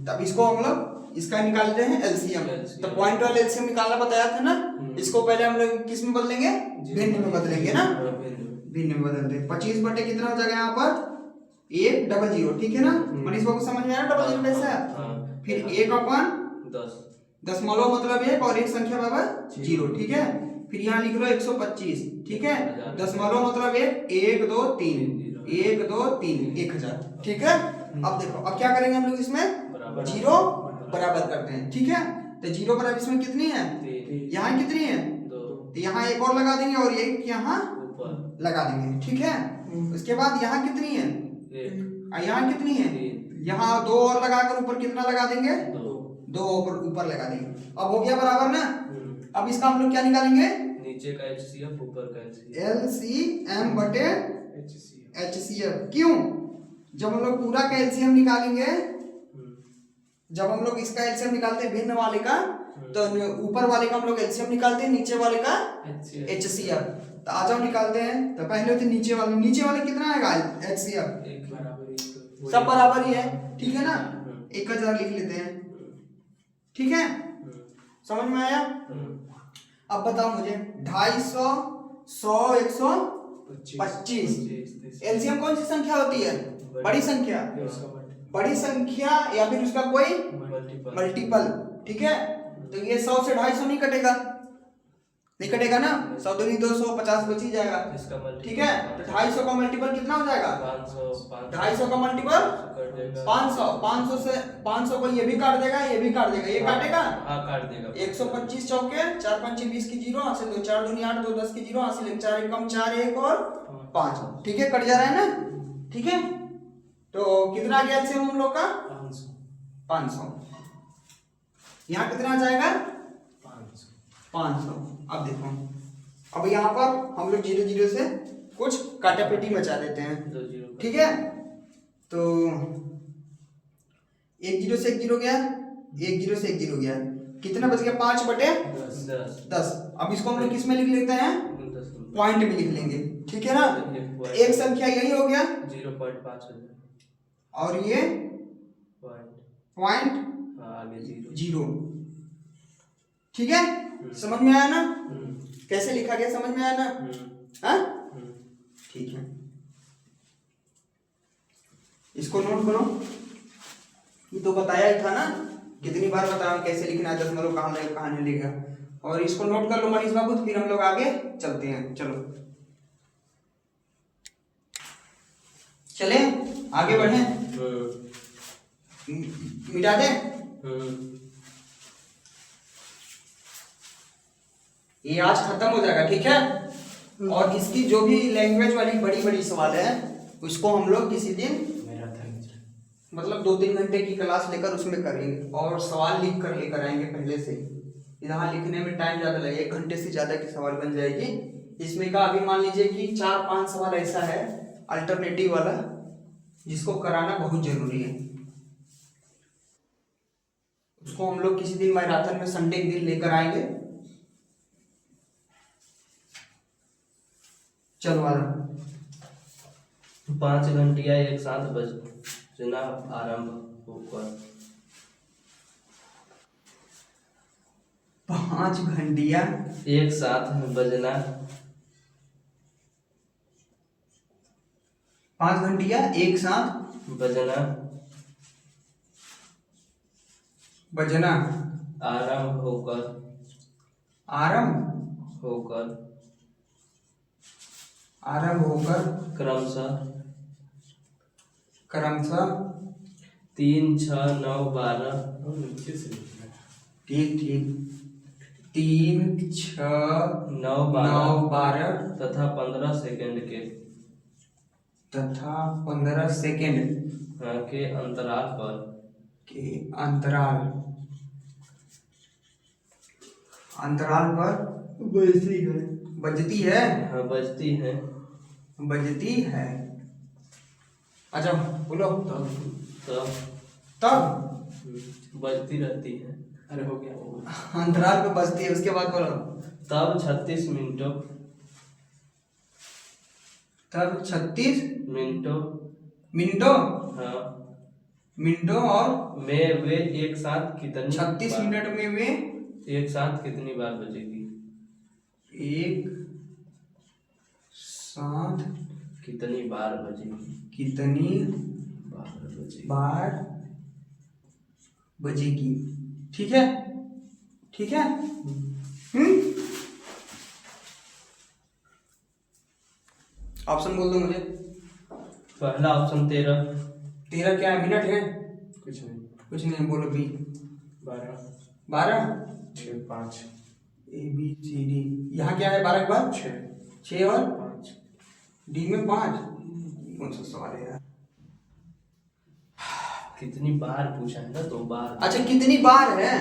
तब इसको हम लोग इसका निकालते हैं एलसीएम। तो पॉइंट वाला एलसीएम निकालना बताया था ना। इसको पहले हम लोग किस में बदलेंगे, भिन्न में बदलेंगे ना, भिन्न में बदलते हैं। 25 बटे कितना हो जाएगा यहाँ पर 100, ठीक है ना। मनीष बाबू समझ में आया 00 कैसे है। फिर 1/10 दशमलव मतलब 1 और एक संख्या बराबर 0, ठीक है। फिर यहाँ लिख लो 125, ठीक है। दशमलव मतलब 1, 1 2 3, 1 2 3, 1000, ठीक है। अब देखो अब क्या करेंगे हम लोग, इसमें 0 बराबर करते हैं, ठीक है। तो 0 बराबर इसमें कितनी है, यहाँ कितनी है, तो यहाँ एक और लगा देंगे और एक यहाँ लगा देंगे, ठीक है। उसके बाद यहाँ कितनी है, यहाँ कितनी है, यहाँ 2 और लगाकर ऊपर कितना लगा देंगे, 2 ऊपर लगा देंगे। अब हो गया बराबर ना। अब इसका हम लोग क्या निकालेंगे, नीचे का एचसीएफ ऊपर का एलसीएम बटे एचसीएफ। क्यों, जब हम लोग पूरा का एलसीएम निकालेंगे, जब हम लोग इसका एलसीएम निकालते हैं भिन्न वाले का, तो ऊपर वाले का हम लोग एलसीएम निकालते हैं, नीचे वाले का एचसीएफ। तो आ जाओ निकालते हैं। तो पहले होते नीचे वाले कितना आएगा एचसीएफ, सब बराबर ही है, ठीक है ना। 1000 लिख लेते हैं, ठीक है। समझ में आया। अब बताओ मुझे 250, 100, 125 एलसीएम कौन सी संख्या होती है, बड़ी संख्या, बड़ी संख्या या फिर उसका कोई मल्टीपल, ठीक है। तो ये 100 से 250 नहीं कटेगा ना, 100 दूनी 200, 50 बच ही जाएगा, ठीक है। तो 250 का मल्टीपल कितना हो जाएगा, 250 का मल्टीपल 500, 500 से 500 को ये भी काट देगा, ये भी काट देगा, ये काटेगा, हाँ काट देगा। 125 चौके 4 5 20 की 0, हासिल 2 4 दूनी 8 2 10 की 0, हासिल 4 1 कम 4 1 और 5, ठीक है। कट जा रहा है ना, ठीक है। तो कितना आ गया एलसीएम हम लोग का 500। यहाँ कितना आ जाएगा 500। अब देखो, अब यहाँ पर हम लोग 0 0 से कुछ काटापेटी मचा देते हैं, ठीक है। तो 1 0 से 1 0 गया, 1 0 से 1 0 गया, कितना बच गया 5 बटे 10। अब इसको हम लोग किस में लिख लेते हैं, पॉइंट में लिख लेंगे, ठीक है ना। एक संख्या यही हो गया 0.5 और ये पॉइंट 0, ठीक है। समझ में आया ना, कैसे लिखा गया, समझ में आया ना, हाँ ठीक है। इसको नोट करो, ये तो बताया ही था ना कितनी बार बताओ कैसे लिखना है, दशमलव कहाँ लगेगा कहाँ नहीं लिखेगा। और इसको नोट कर लो मनीष बाबू, फिर हम लोग आगे चलते हैं। चलो चले आगे बढ़े, मिटा दे। ये आज खत्म हो जाएगा, ठीक है। और इसकी जो भी लैंग्वेज वाली बड़ी बड़ी सवाल है उसको हम लोग किसी दिन मतलब 2-3 घंटे की क्लास लेकर उसमें करेंगे और सवाल लिख कर लेकर आएंगे पहले से ही। यहाँ लिखने में टाइम ज़्यादा लगेगा, 1 घंटे से ज़्यादा की सवाल बन जाएगी इसमें का। अभी मान लीजिए कि 4-5 सवाल ऐसा है अल्टरनेटिव वाला जिसको कराना बहुत जरूरी है। उसको हम लोग किसी दिन मैराथन में संडे के दिन लेकर आएंगे। चलो वाला 5 घंटिया एक साथ बजना आरंभ होकर। 5 घंटिया एक साथ बजना, 5 घंटिया एक साथ बजना बजना आरंभ होकर, आरंभ होकर आरंभ होकर क्रमशः क्रमशः 3, 6, 9, 12 ठीक ठीक 3, 6, 9, 12 तथा 15 सेकंड के तथा 15 सेकंड के अंतराल पर अंतराल पर बजती है हाँ बजती है। बजती है। अच्छा बोलो तब तब बजती रहती है। अरे हो गया। अंतराल पे बजती है, उसके बाद बोलो तब 36 मिनटों तब 36 मिनटों मिनटों हाँ मिनटों और में वे एक साथ कितनी 36 बार- मिनट में वे एक साथ कितनी बार बजेगी? एक साथ कितनी बार बजेगी? कितनी बार बजेगी। बार बजेगी। ठीक है ठीक है। ऑप्शन बोल दो मुझे। पहला ऑप्शन 13 13 क्या है, मिनट है? कुछ नहीं। कुछ नहीं, बोलो B 12 12 6 5 A B C D. यहाँ क्या है 12 के बाद 6 और 5 डी में 5। कौन सा सवाल है यार? कितनी बार पूछा है ना, 2 बार। अच्छा कितनी बार है,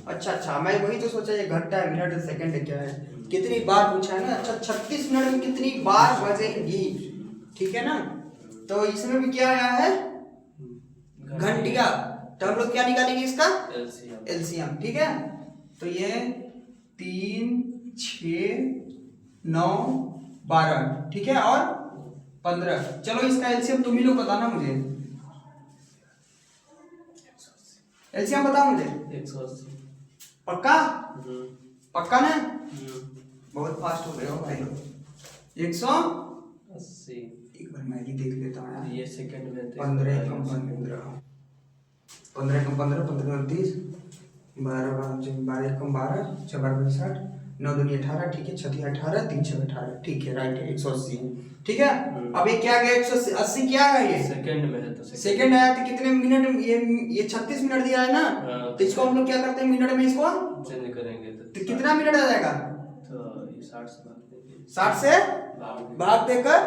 अच्छा मैं वही तो सोचा ये घंटा है मिनट है सेकंड है क्या है, कितनी बार पूछा है ना। अच्छा 36 मिनट में कितनी बार बजेंगी, ठीक है ना। तो इसमें भी क्या आया है घंटिया, तो हम लोग क्या निकालेंगे इसका एलसीएम, ठीक है। तो ये 3, 6, 9, 12 ठीक है और 15। चलो इसका एलसीएम तुम ही लोग बताना मुझे, एलसीएम बताओ मुझे। 180। पक्का पक्का ना, हम्म। बहुत फास्ट हो गए हो भाई लोग। 180। एक बार मैं ही देख लेता हूँ यार। ये सेकंड में 15 कम 15 15 कम 15 15 30 12 12 कम 12 6 12 60 9 दूनी 18 ठीक है 6 18 3 6 18 ठीक है राइट है 180 ठीक है। अब ये क्या गया 180 क्या है ये सेकंड में है तो सेकंड आया तो कितने मिनट में ये 36 मिनट दिया है ना, तो इसको हम लोग क्या करते हैं मिनट में इसको चेंज करेंगे तो कितना मिनट आ जाएगा, तो ये 60 से भाग देंगे। 60 से भाग देकर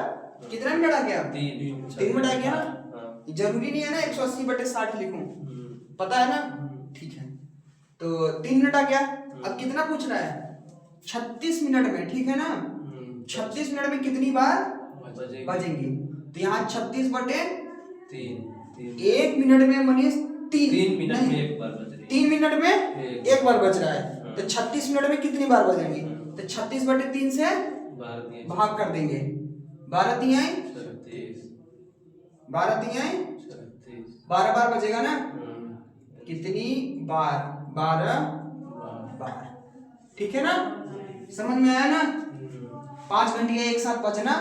कितना मिनट आ गया, 3 मिनट आ गया ना। हाँ। जरूरी नहीं है ना 180/60 लिखूं, पता है ना, ठीक है। तो 3 मिनट आ गया। अब कितना पूछ रहा है 36 मिनट में, ठीक है ना। 36 मिनट में कितनी बार बजेंगी, तो यहाँ 36/3 1 मिनट में मनीष 3 मिनट में एक बार बज रही है। 3 मिनट में एक बार बज रहा है, तो 36 मिनट में कितनी बार बजेंगी, तो 36/3 से भाग कर देंगे। 12 तिहाई 12 बार बजेगा ना, कितनी बार 12 बार, ठीक है ना। समझ में आया ना। 5 घंटियां एक साथ बजना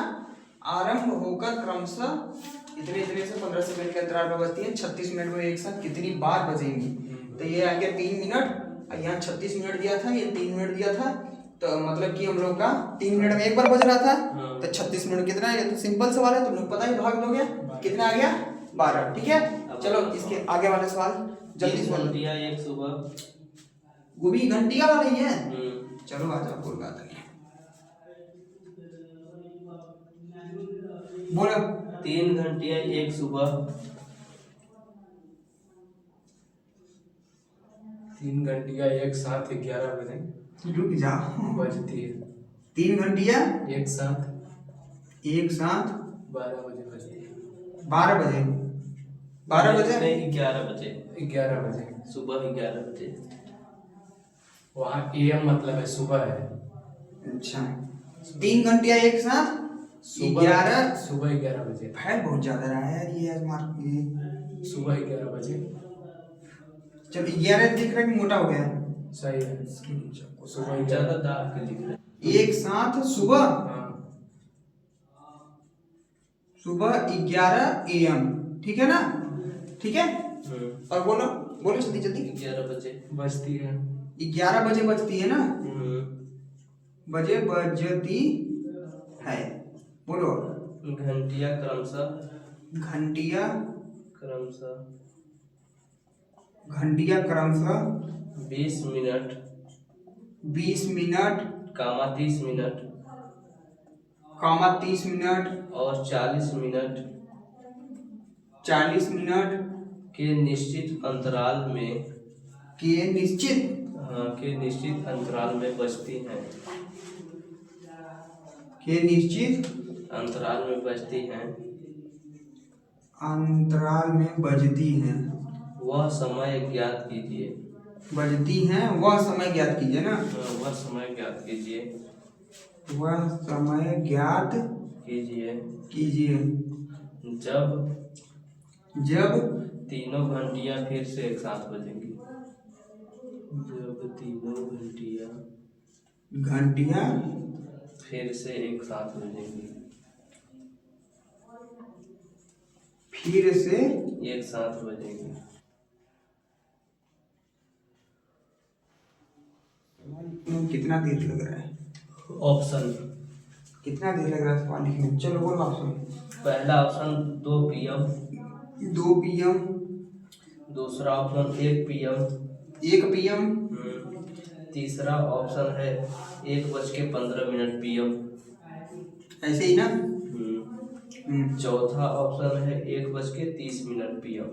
आरंभ होकर क्रमशः इतने इतने से 15 सेकंड के अंतराल पर बजती है। 36 मिनट में एक साथ कितनी बार बजेंगी, तो ये आ गया 3 मिनट और यहाँ 36 मिनट दिया था, ये 3 मिनट दिया था, तो मतलब कि हम लोग का 3 मिनट में एक बार बज रहा था, तो 36 मिनट कितना है, ये तो सिंपल सवाल है, तुम लोग पता ही, भाग दोगे कितना आ गया 12। ठीक है, चलो इसके आगे वाला सवाल जल्दी से बोलो। एक सुबह, वो भी घंटिया वाला ही है। चलो आ जाओ, कोई बात नहीं, बोलो। 3 घंटिया एक सुबह, 3 घंटिया एक साथ 11 बजे रुक जाओ, बजती है। 3 घंटिया एक साथ 12 बजे बजती है। 12 बजे, 12 बजे नहीं 11 बजे, 11 बजे सुबह 11 बजे। वहाँ AM मतलब है सुबह है। अच्छा, 3 घंटिया एक साथ सुबह 11 बजे, है, बहुत ज्यादा रहा है यार ये आज मार्क ये। सुबह 11 बजे चलो 11 दिख रहा है कि मोटा हो गया है? सही है। सुबह ज्यादा दाब के दिख रहे हैं। एक साथ सुबह, हाँ सुबह 11 AM, ठीक है ना? ठीक है, और बोलो बोलो जल्दी जल्दी। 11 बजे बजती है। 11 बजे बजती है ना, बजे बजती है, बोलो। घंटिया घंटिया क्रमशः घंटिया क्रमशः 20 मिनट, 20 मिनट, 30 मिनट 30 मिनट और 40 मिनट 40 मिनट के निश्चित अंतराल में के निश्चित अंतराल में बजती हैं। के निश्चित अंतराल में बजती हैं। अंतराल में बजती हैं, वह समय ज्ञात कीजिए। बजती हैं, वह समय ज्ञात कीजिए ना, वह समय ज्ञात कीजिए। वह समय ज्ञात कीजिए कीजिए जब तीनों घंटियां फिर से एक साथ बजेंगी। जब तीनों घंटियां फिर से एक साथ बजेंगी। फिर से एक साथ बजेंगी। कितना देर लग रहा है? ऑप्शन, कितना देर लग रहा है सवाल लिखने में? चलो बोलो ऑप्शन। पहला ऑप्शन 2 PM, 2 PM, दूसरा ऑप्शन 1 PM, 1 PM, तीसरा ऑप्शन है 1:15 PM, ऐसे ही ना? चौथा ऑप्शन है 1:30 PM।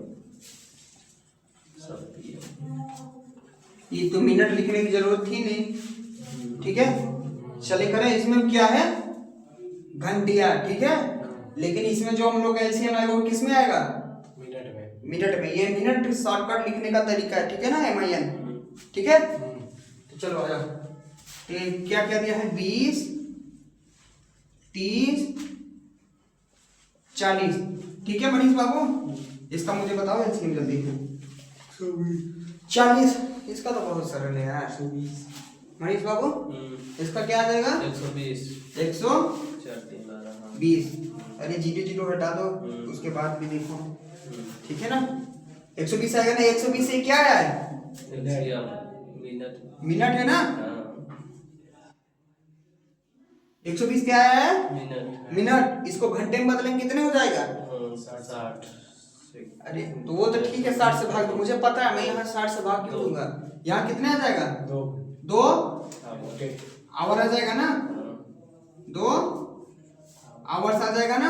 सब PM। ये तो मिनट लिखने की जरूरत थी नहीं, ठीक है, चले करें। इसमें क्या है? घंटिया, ठीक है, लेकिन इसमें जो हम लोग एलसीएम आएगा वो किस में आएगा? मिनट में। ये मिनट शॉर्टकट लिखने का तरीका है, ठीक है ना, MIN, ठीक है। तो चलो आ जाओ, क्या क्या दिया है? 20, 30, 40, ठीक है मनीष बाबू, इसका मुझे बताओ एलसीएम जल्दी। 40, इसका तो बहुत सरल है यार। मनीष बाबू इसका क्या आ जाएगा? 120, 120। अरे 0 हटा दो, उसके बाद भी देखो, ठीक है ना। 120 आएगा ना, 120 से क्या आया है? मिनट है ना। 120 क्या आया है? मिनट। इसको घंटे में बदलेंगे कितने हो जाएगा? 60। अरे तो वो तो ठीक है, 60 से भाग दो, मुझे पता है, मैं यहाँ 60 से भाग क्यों दूंगा। यहाँ कितने आ जाएगा? 2 आवर आ जाएगा ना, 2 आवर्स आ जाएगा ना,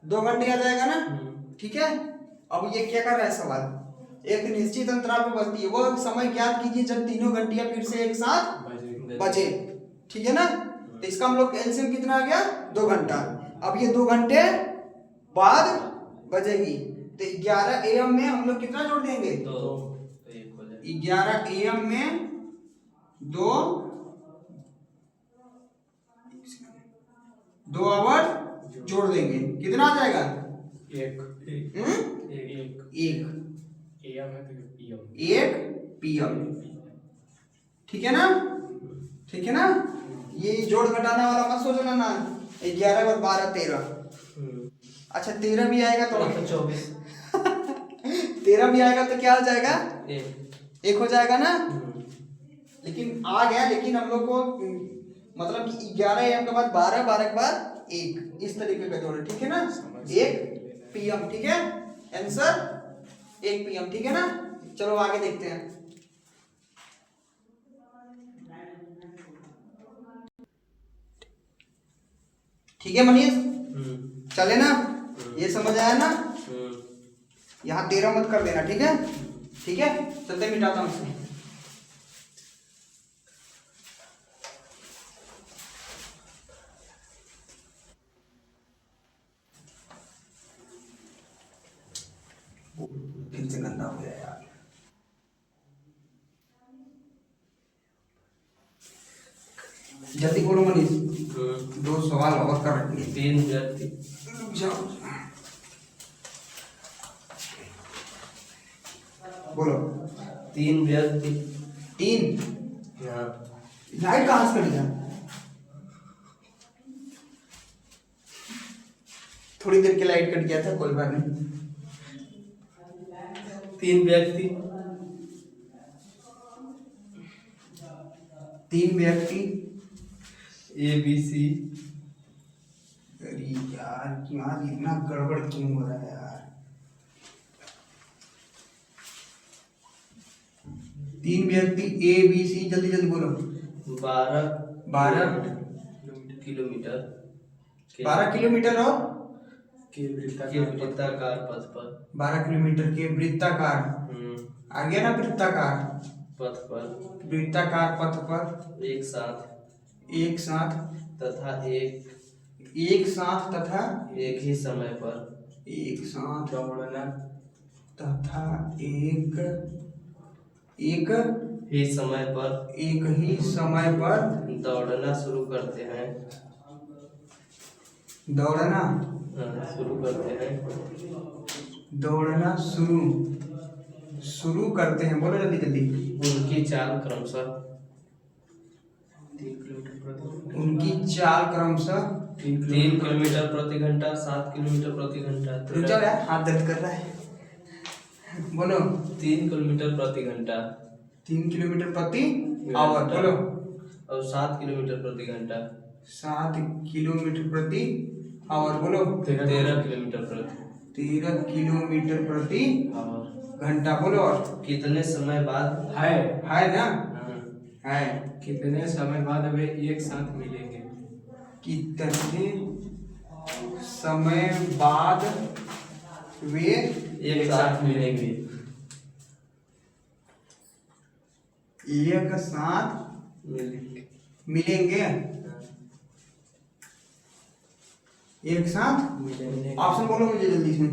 2 घंटे आ जाएगा ना, ठीक है। अब ये क्या कर रहा है सवाल? एक निश्चित अंतराल पर बजती है, वो समय ज्ञात कीजिए जब तीनों घंटियां फिर से एक साथ बजे, ठीक है ना। तो इसका हम लोग एलसीएम कितना आ गया? 2 घंटा। अब ये 2 घंटे बाद बजेगी, तो 11 AM में हम लोग कितना जोड़ देंगे? 11 AM में 2 आवर जोड़ देंगे, कितना आ जाएगा? 1 PM, ठीक है ना, ठीक है ना। ये जोड़ घटाने वाला मत सोचना ना, 11 और 12 13। अच्छा 13 भी आएगा तो 24 13 भी आएगा तो क्या हो जाएगा? एक। 1 हो जाएगा ना। लेकिन आ गया, लेकिन हम लोग को मतलब कि 11 AM के बाद 12, 12 के बाद 1, इस तरीके का जोड़, ठीक है ना। 1 PM, ठीक है, आंसर 1 PM, ठीक है ना। चलो आगे देखते हैं। ठीक है मनीष, चले ना, ये समझ आया ना। यहाँ 13 मत कर देना, ठीक है। ठीक है, चलते मिटाता हूँ इसे। फिर से गंदा हो गया यार। जल्दी बोलो मनीष, 2 सवाल और कर रखेंगे। 3 व्यक्ति। रुक जाओ, बोलो। 3 व्यक्ति। 3। हाँ। लाइट कहाँ से कट गया? थोड़ी देर के लाइट कट गया था, कोई बात नहीं। 3 व्यक्ति। 3 व्यक्ति ABC। अरे यार, क्या इतना गड़बड़ क्यों हो रहा है यार? 3 व्यक्ति ABC, जल्दी जल्दी बोलो। 12 किलोमीटर। 12 किलोमीटर और के वृत्ताकार पथ पर। 12 किलोमीटर के वृत्ताकार, आ गया ना, वृत्ताकार पथ पर। वृत्ताकार पथ पर एक साथ एक साथ तथा एक ही समय पर एक साथ दौड़ना तथा एक ही समय पर एक ही समय पर दौड़ना शुरू करते हैं। दौड़ना दौड़ना शुरू करते हैं। बोलो जल्दी जल्दी। उनकी चाल क्रमशः 3 किलोमीटर प्रति घंटा, 7 किलोमीटर प्रति घंटा। रुक जाओ यार, हाथ दर्द कर रहा है। बोलो। 3 किलोमीटर प्रति घंटा 3 किलोमीटर प्रति आवर, बोलो। और 7 किलोमीटर प्रति घंटा। 7 किलोमीटर प्रति आवर, बोलो। 13 किलोमीटर प्रति 13 किलोमीटर प्रति आवर। घंटा, बोलो। और कितने समय बाद है ना, है। कितने समय बाद वे एक साथ मिलेंगे? कितने समय बाद वे एक साथ मिलेंगे। एक साथ मिलेंगे। एक साथ मिलेंगे। ऑप्शन बोलो मुझे जल्दी से।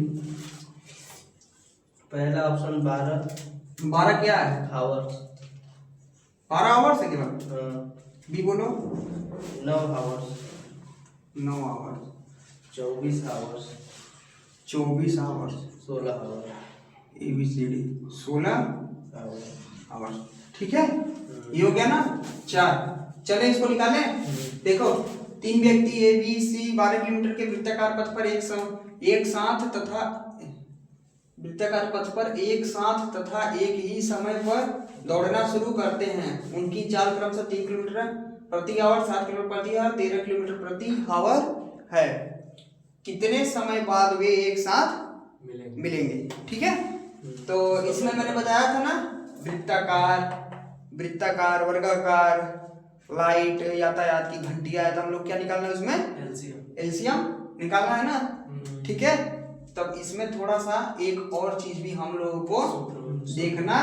पहला ऑप्शन 12 क्या है? आवर्स। 12 आवर्स है क्या? बी बोलो। 9 hours. 9 hours. 24 hours. 24 hours. 16 hours. ABCD 16 hours. Hours, ठीक है। ये हो गया ना 4। चले इसको निकालें। देखो, 3 व्यक्ति ABC 12 किलोमीटर के वृत्ताकार पथ पर एक साथ तथा एक ही समय पर दौड़ना शुरू करते हैं। उनकी चाल क्रमशः 3 किलोमीटर प्रति आवर, 7 किलोमीटर प्रति आवर, 13 किलोमीटर प्रति आवर है। कितने समय बाद वे एक साथ मिलेंगे, ठीक है। तो इसमें मैंने बताया था ना, वृत्ताकार, वर्गाकार, लाइट, यातायात की घंटियां, तो हम लोग क्या निकालना है उसमें? एलसीएम निकालना है ना, ठीक है। तब इसमें थोड़ा सा एक और चीज भी हम लोगों को देखना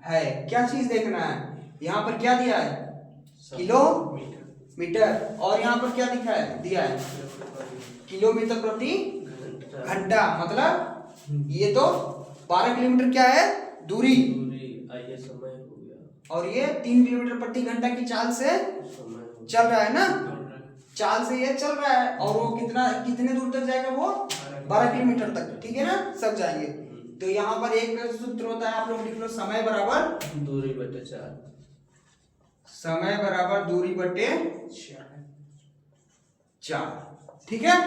है। क्या चीज देखना है? यहाँ पर क्या दिया है? किलोमीटर। और यहाँ पर क्या दिया है? किलोमीटर प्रति घंटा। मतलब ये तो 12 किलोमीटर क्या है? दूरी। आइए, समय हो गया। और ये 3 किलोमीटर प्रति घंटा की चाल से चल रहा है ना, चाल से ये चल रहा है। और वो कितने दूर तक जाएगा? वो 12 किलोमीटर तक, ठीक है ना, सब जाएंगे। तो यहाँ पर एक सूत्र होता है, आप लोग लिख लो, समय बराबर दूरी बटे 4। समय बराबर दूरी बटे 4, ठीक है।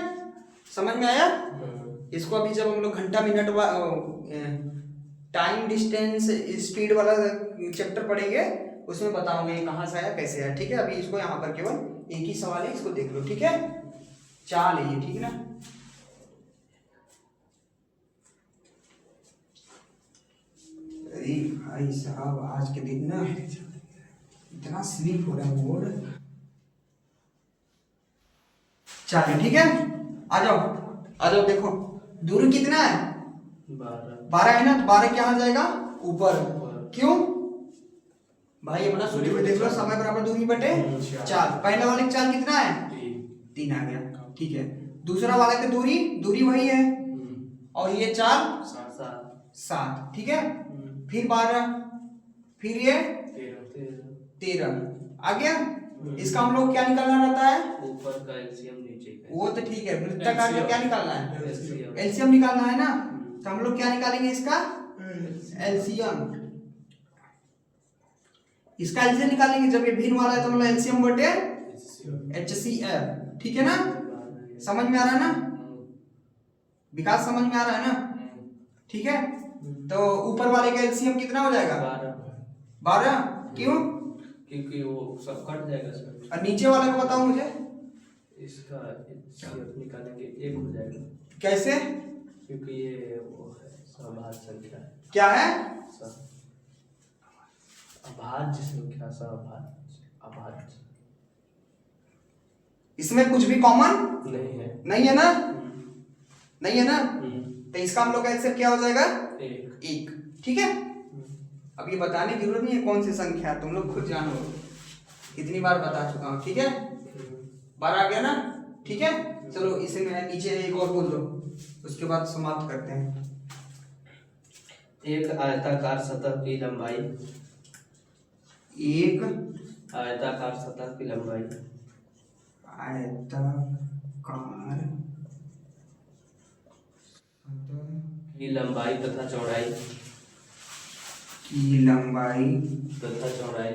समझ में आया? इसको अभी जब हम लोग घंटा मिनट टाइम डिस्टेंस स्पीड वाला चैप्टर पढ़ेंगे, उसमें बताऊंगा ये कहाँ से आया कैसे आया, ठीक है। अभी इसको यहाँ पर केवल एक ही सवाल है, इसको देख लो, ठीक है। चाल है ये, ठीक है ना। अरे भाई साहब आज के दिन ना इतना स्लीप हो रहा है बोर्ड। चलिए ठीक है, आ जाओ आ जाओ। देखो दूरी कितना है, 12 है ना, तो 12 क्या आ जाएगा ऊपर। क्यों भाई अपना सूत्र में देख लो, समय बराबर दूरी बटे 4। पहले वाले का चाल कितना है, 3 आ गया, ठीक है। दूसरा वाला की दूरी वही है, और ये 4 7, ठीक है। फिर 12, फिर ये 13 आ गया। इसका हम लोग क्या निकालना रहता है, ऊपर का एलसीएम नीचे का। वो तो ठीक है, वृत्ताकार का क्या निकालना है, एलसीएम निकालना है ना। तो हम लोग क्या निकालेंगे, इसका एलसीएम, इसका एलसीएम निकालेंगे। जब ये भिन्न वाला है तो मतलब एलसीएम बटे एचसीएफ, ठीक है ना। समझ में आ रहा है ना विकास, समझ में आ रहा है ना, ठीक है। तो ऊपर वाले का एलसीएम कितना हो जाएगा, 12। क्यों, क्योंकि वो सब कट जाएगा इसमें। और नीचे वाले को बताओ मुझे, इसका एचसीएफ निकालेंगे 1 हो जाएगा। कैसे, क्योंकि ये वो है सभाज्य संख्या है। क्या है, अभाज्य संख्या, अभाज्य। इसमें कुछ भी कॉमन नहीं है ना, नहीं है ना। तो इसका हम लोग का एलसीएम क्या हो जाएगा, 1, ठीक है। अब ये बताने की जरूरत नहीं है कौन सी संख्या, तुम लोग खुद जानो, इतनी बार बता चुका हूँ, ठीक है। 12 आ गया ना, ठीक है। चलो इसे मैं नीचे एक और बोल दो, उसके बाद समाप्त करते हैं। एक आयताकार सतह की लंबाई, एक आयताकार सतह की लंबाई, आयताकार की लंबाई तथा चौड़ाई, की लंबाई तथा चौड़ाई,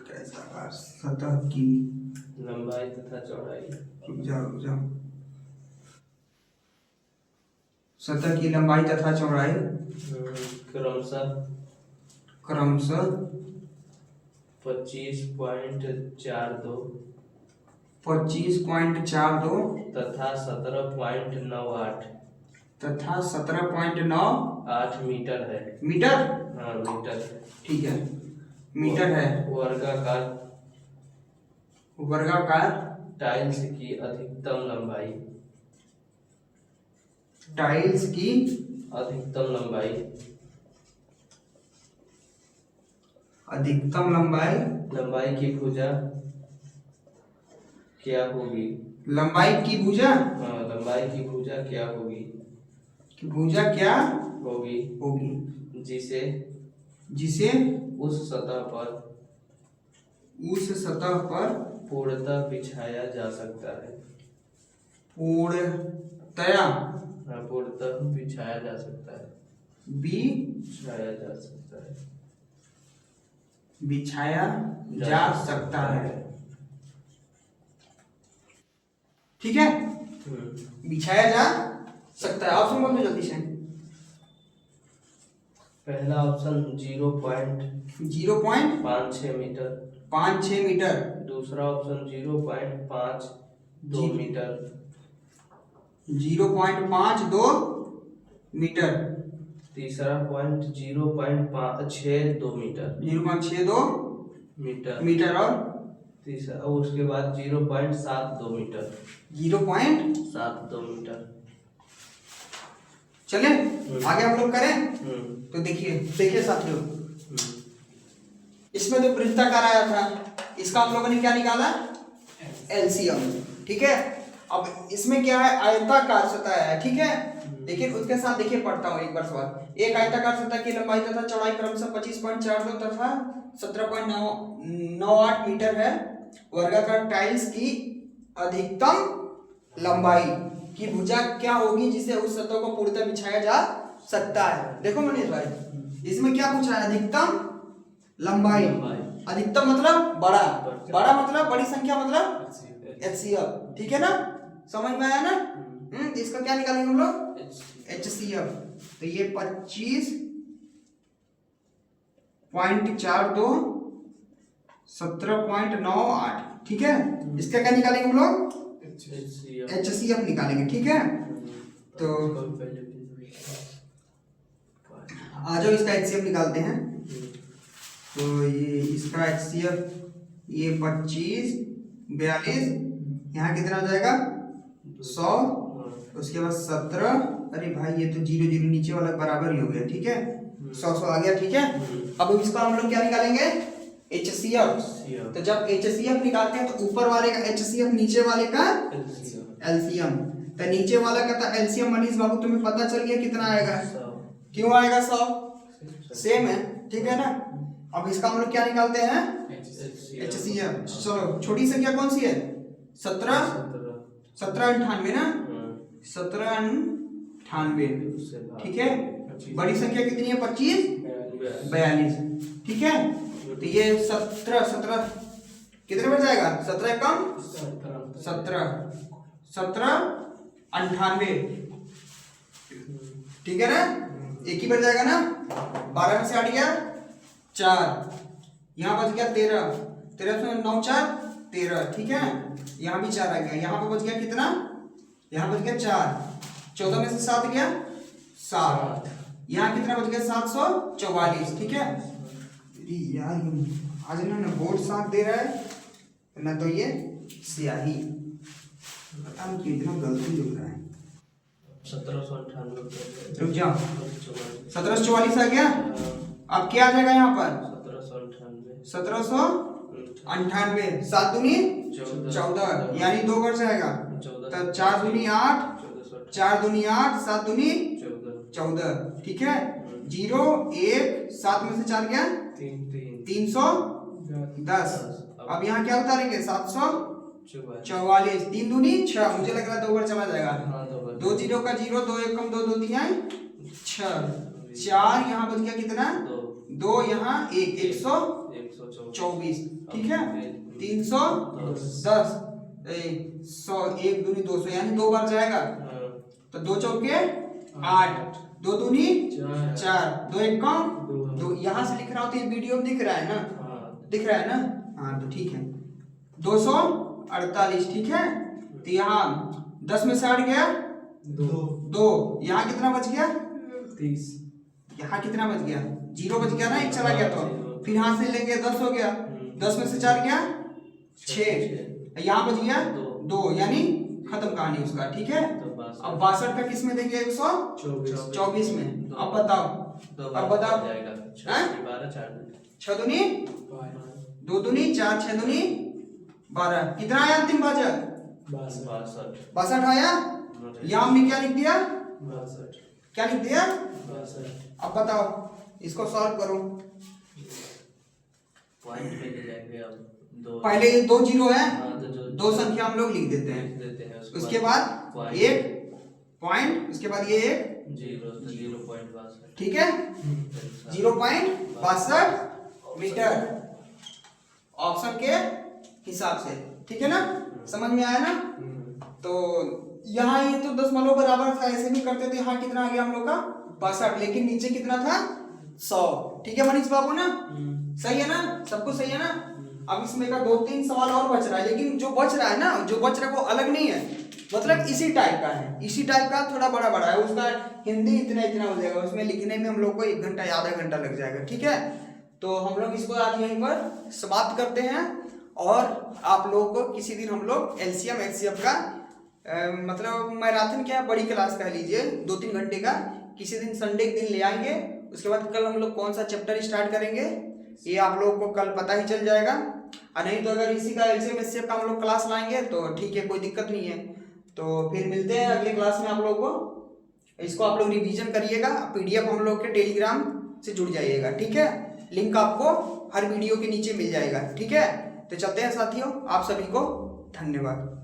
आयताकार सतह की लंबाई तथा चौड़ाई, रुक जाओ, सतह की लंबाई तथा चौड़ाई क्रमशः 25.42 तथा 17.98 17.98 मीटर है। मीटर, हाँ मीटर, ठीक है, मीटर है। वर्गाकार टाइल्स की अधिकतम लंबाई, टाइल्स की अधिकतम लंबाई, लंबाई की भुजा क्या होगी, लंबाई की भुजा, हाँ लंबाई की भुजा क्या होगी, की भुजा क्या होगी, जिसे जिसे उस सतह पर पूर्णतः बिछाया जा सकता है, पूर्णतया पूर्णतः बिछाया जा सकता है, बिछाया जा सकता है, ठीक है। बिछाया जा सकता है। ऑप्शन बोल दो जल्दी से। पहला ऑप्शन 0.56 मीटर, 5-6 मीटर। दूसरा ऑप्शन 0.52 मीटर, 0.52 मीटर, तीसरा 0.62 मीटर, 0.62 मीटर, और तीसरा उसके बाद 0.72 मीटर, 0.72 मीटर। चले आगे हम लोग करें। तो देखिए साथियों, इसमें जो वृत्ताकार आया था, इसका हम लोगों ने क्या निकाला, एलसीएम, ठीक है। अब इसमें क्या है, आयताकार सतह है, ठीक है। लेकिन उसके साथ देखिए पढ़ता हूँ एक बार सवाल। एक आयताकार सतह की लंबाई तथा चौड़ाई क्रमशः 25.42 तथा 17.98 मीटर है। वर्गाकार टाइल्स की अधिकतम लंबाई की भुजा क्या होगी जिसे उस सतह को पूर्णतः बिछाया जा सकता है। देखो मनीष भाई, इसमें क्या पूछा है, अधिकतम लंबाई। अधिकतम मतलब बड़ा मतलब बड़ी संख्या, मतलब एचसीएफ, ठीक है ना। समझ में आया ना? इसका क्या निकालेंगे हम लोग? HCF। तो ये 25.42 17.98, ठीक है। इसका क्या निकालेंगे हम लोग? HCF निकालेंगे, ठीक है। तो आ जाओ इसका HCF निकालते हैं। तो ये इसका HCF ये 25 42, यहाँ कितना हो जाएगा 100, उसके बाद 17, अरे भाई ये तो 0 0 नीचे वाला बराबर ही हो गया, ठीक है। 100 100 आ गया, ठीक है। अब इसका हम लोग क्या निकालेंगे? HCF। तो जब HCF निकालते हैं तो ऊपर वाले का HCF, नीचे वाले का LCM। तो नीचे वाला का था LCM मनीष बाबू तुम्हें पता चल गया कितना आएगा? क्यों आएगा 100? सेम है, ठीक है ना। अब इसका हम लोग क्या निकालते हैं? HCF। चलो छोटी संख्या कौन सी है? 17 98 ना, 1798, ठीक है। बड़ी संख्या कितनी है? 25 42, ठीक है। तो ये 17 कितने पर जाएगा? 17 कम 17 98, ठीक है ना। एक ही बच जाएगा ना, 12 में से हट गया 4, यहाँ बच गया 13 से 9 4 13, ठीक है। यहाँ भी 4 आ गया, यहाँ पे बच गया कितना? यहाँ बच गया 4, 14 में से 7 गया 7, यहाँ कितना बच गया? 744, ठीक है। यार आज ना बोर्ड साथ दे रहा है ना, तो ये स्याही पता नहीं क्यों इतना गलती लिख रहा है। 1798 रुक जाओ, 1744 आ गया। अब क्या आ जाएगा यहाँ पर? 1798, 7 दूनी 14, यानी 2 बढ़ जाएगा। तो 4 दूनी 8, 4 दूनी 8, 7 दूनी 14, ठीक है। 0 1 7 में से 4 गया 310। अब यहाँ क्या उतारेंगे? 744, 3 दूनी 6, मुझे लग रहा है 2 बार चला जाएगा। 2 0 का 0, 2 1 कम 2 2 3 6, 4 यहाँ बच गया कितना? 2 यहाँ 1 124, ठीक है। 310 100, 1 दूनी 200, यानी 2 बार जाएगा। तो 2 चौके 8, 2 दूनी 4, 2 1 कम 2, यहाँ से लिख रहा हूँ तो ये वीडियो में दिख रहा है ना? दिख रहा है ना? हाँ तो ठीक है। 248, ठीक है। तो यहाँ 10 में से हट गया 2, यहाँ कितना बच गया? 30, यहाँ कितना बच गया? 0 बच गया ना, 1 चला गया। तो फिर यहाँ से लेंगे 10 हो गया, 10 में से 4 गया 6, यहाँ बच गया 2, यानी खत्म कहानी उसका, ठीक है। अब 62 का किस में देंगे? 124 में। अब बताओ, अब बताओ 6 दूनी 2 दूनी 4, 6 दूनी 12, कितना आया अंतिम भाजक? 62 आया। यहाँ हमने क्या लिख दिया? क्या लिख दिया? अब बताओ इसको सॉल्व करो। पहले ये 2 0 है, 2 संख्या हम लोग लिख देते हैं, उसके बाद 1 पॉइंट, उसके बाद ये 1 0.62, ठीक है। 0.62 मीटर ऑप्शन के हिसाब से, ठीक है ना। समझ में आया ना? तो यहाँ ये तो दशमलव बराबर था, ऐसे भी करते थे। यहाँ कितना आ गया हम लोग का? 62, लेकिन नीचे कितना था? 100, ठीक है मनीष बाबू ना? सही है ना? सबको सही है ना? अब इसमें का 2-3 सवाल और बच रहा है, लेकिन जो बच रहा है ना, जो बच रहा है वो अलग नहीं है, मतलब इसी टाइप का है, इसी टाइप का थोड़ा बड़ा बड़ा है। उसका हिंदी इतना हो जाएगा, उसमें लिखने में हम लोग को 1 घंटा या आधा घंटा लग जाएगा, ठीक है। तो हम लोग इसको आज यहीं पर समाप्त करते हैं, और आप लोगों को किसी दिन हम लोग LCM HCF का मतलब मैराथन क्या बड़ी क्लास कह लीजिए 2-3 घंटे का, किसी दिन संडे के दिन ले आएंगे। उसके बाद कल हम लोग कौन सा चैप्टर स्टार्ट करेंगे ये आप लोगों को कल पता ही चल जाएगा। और नहीं तो अगर इसी का LCM HCF का हम लोग क्लास लाएंगे तो ठीक है, कोई दिक्कत नहीं है। तो फिर मिलते हैं अगले क्लास में आप लोगों को। इसको आप लोग रिवीजन करिएगा, PDF हम लोग के टेलीग्राम से जुड़ जाइएगा, ठीक है। लिंक आपको हर वीडियो के नीचे मिल जाएगा, ठीक है। तो चलते हैं साथियों, आप सभी को धन्यवाद।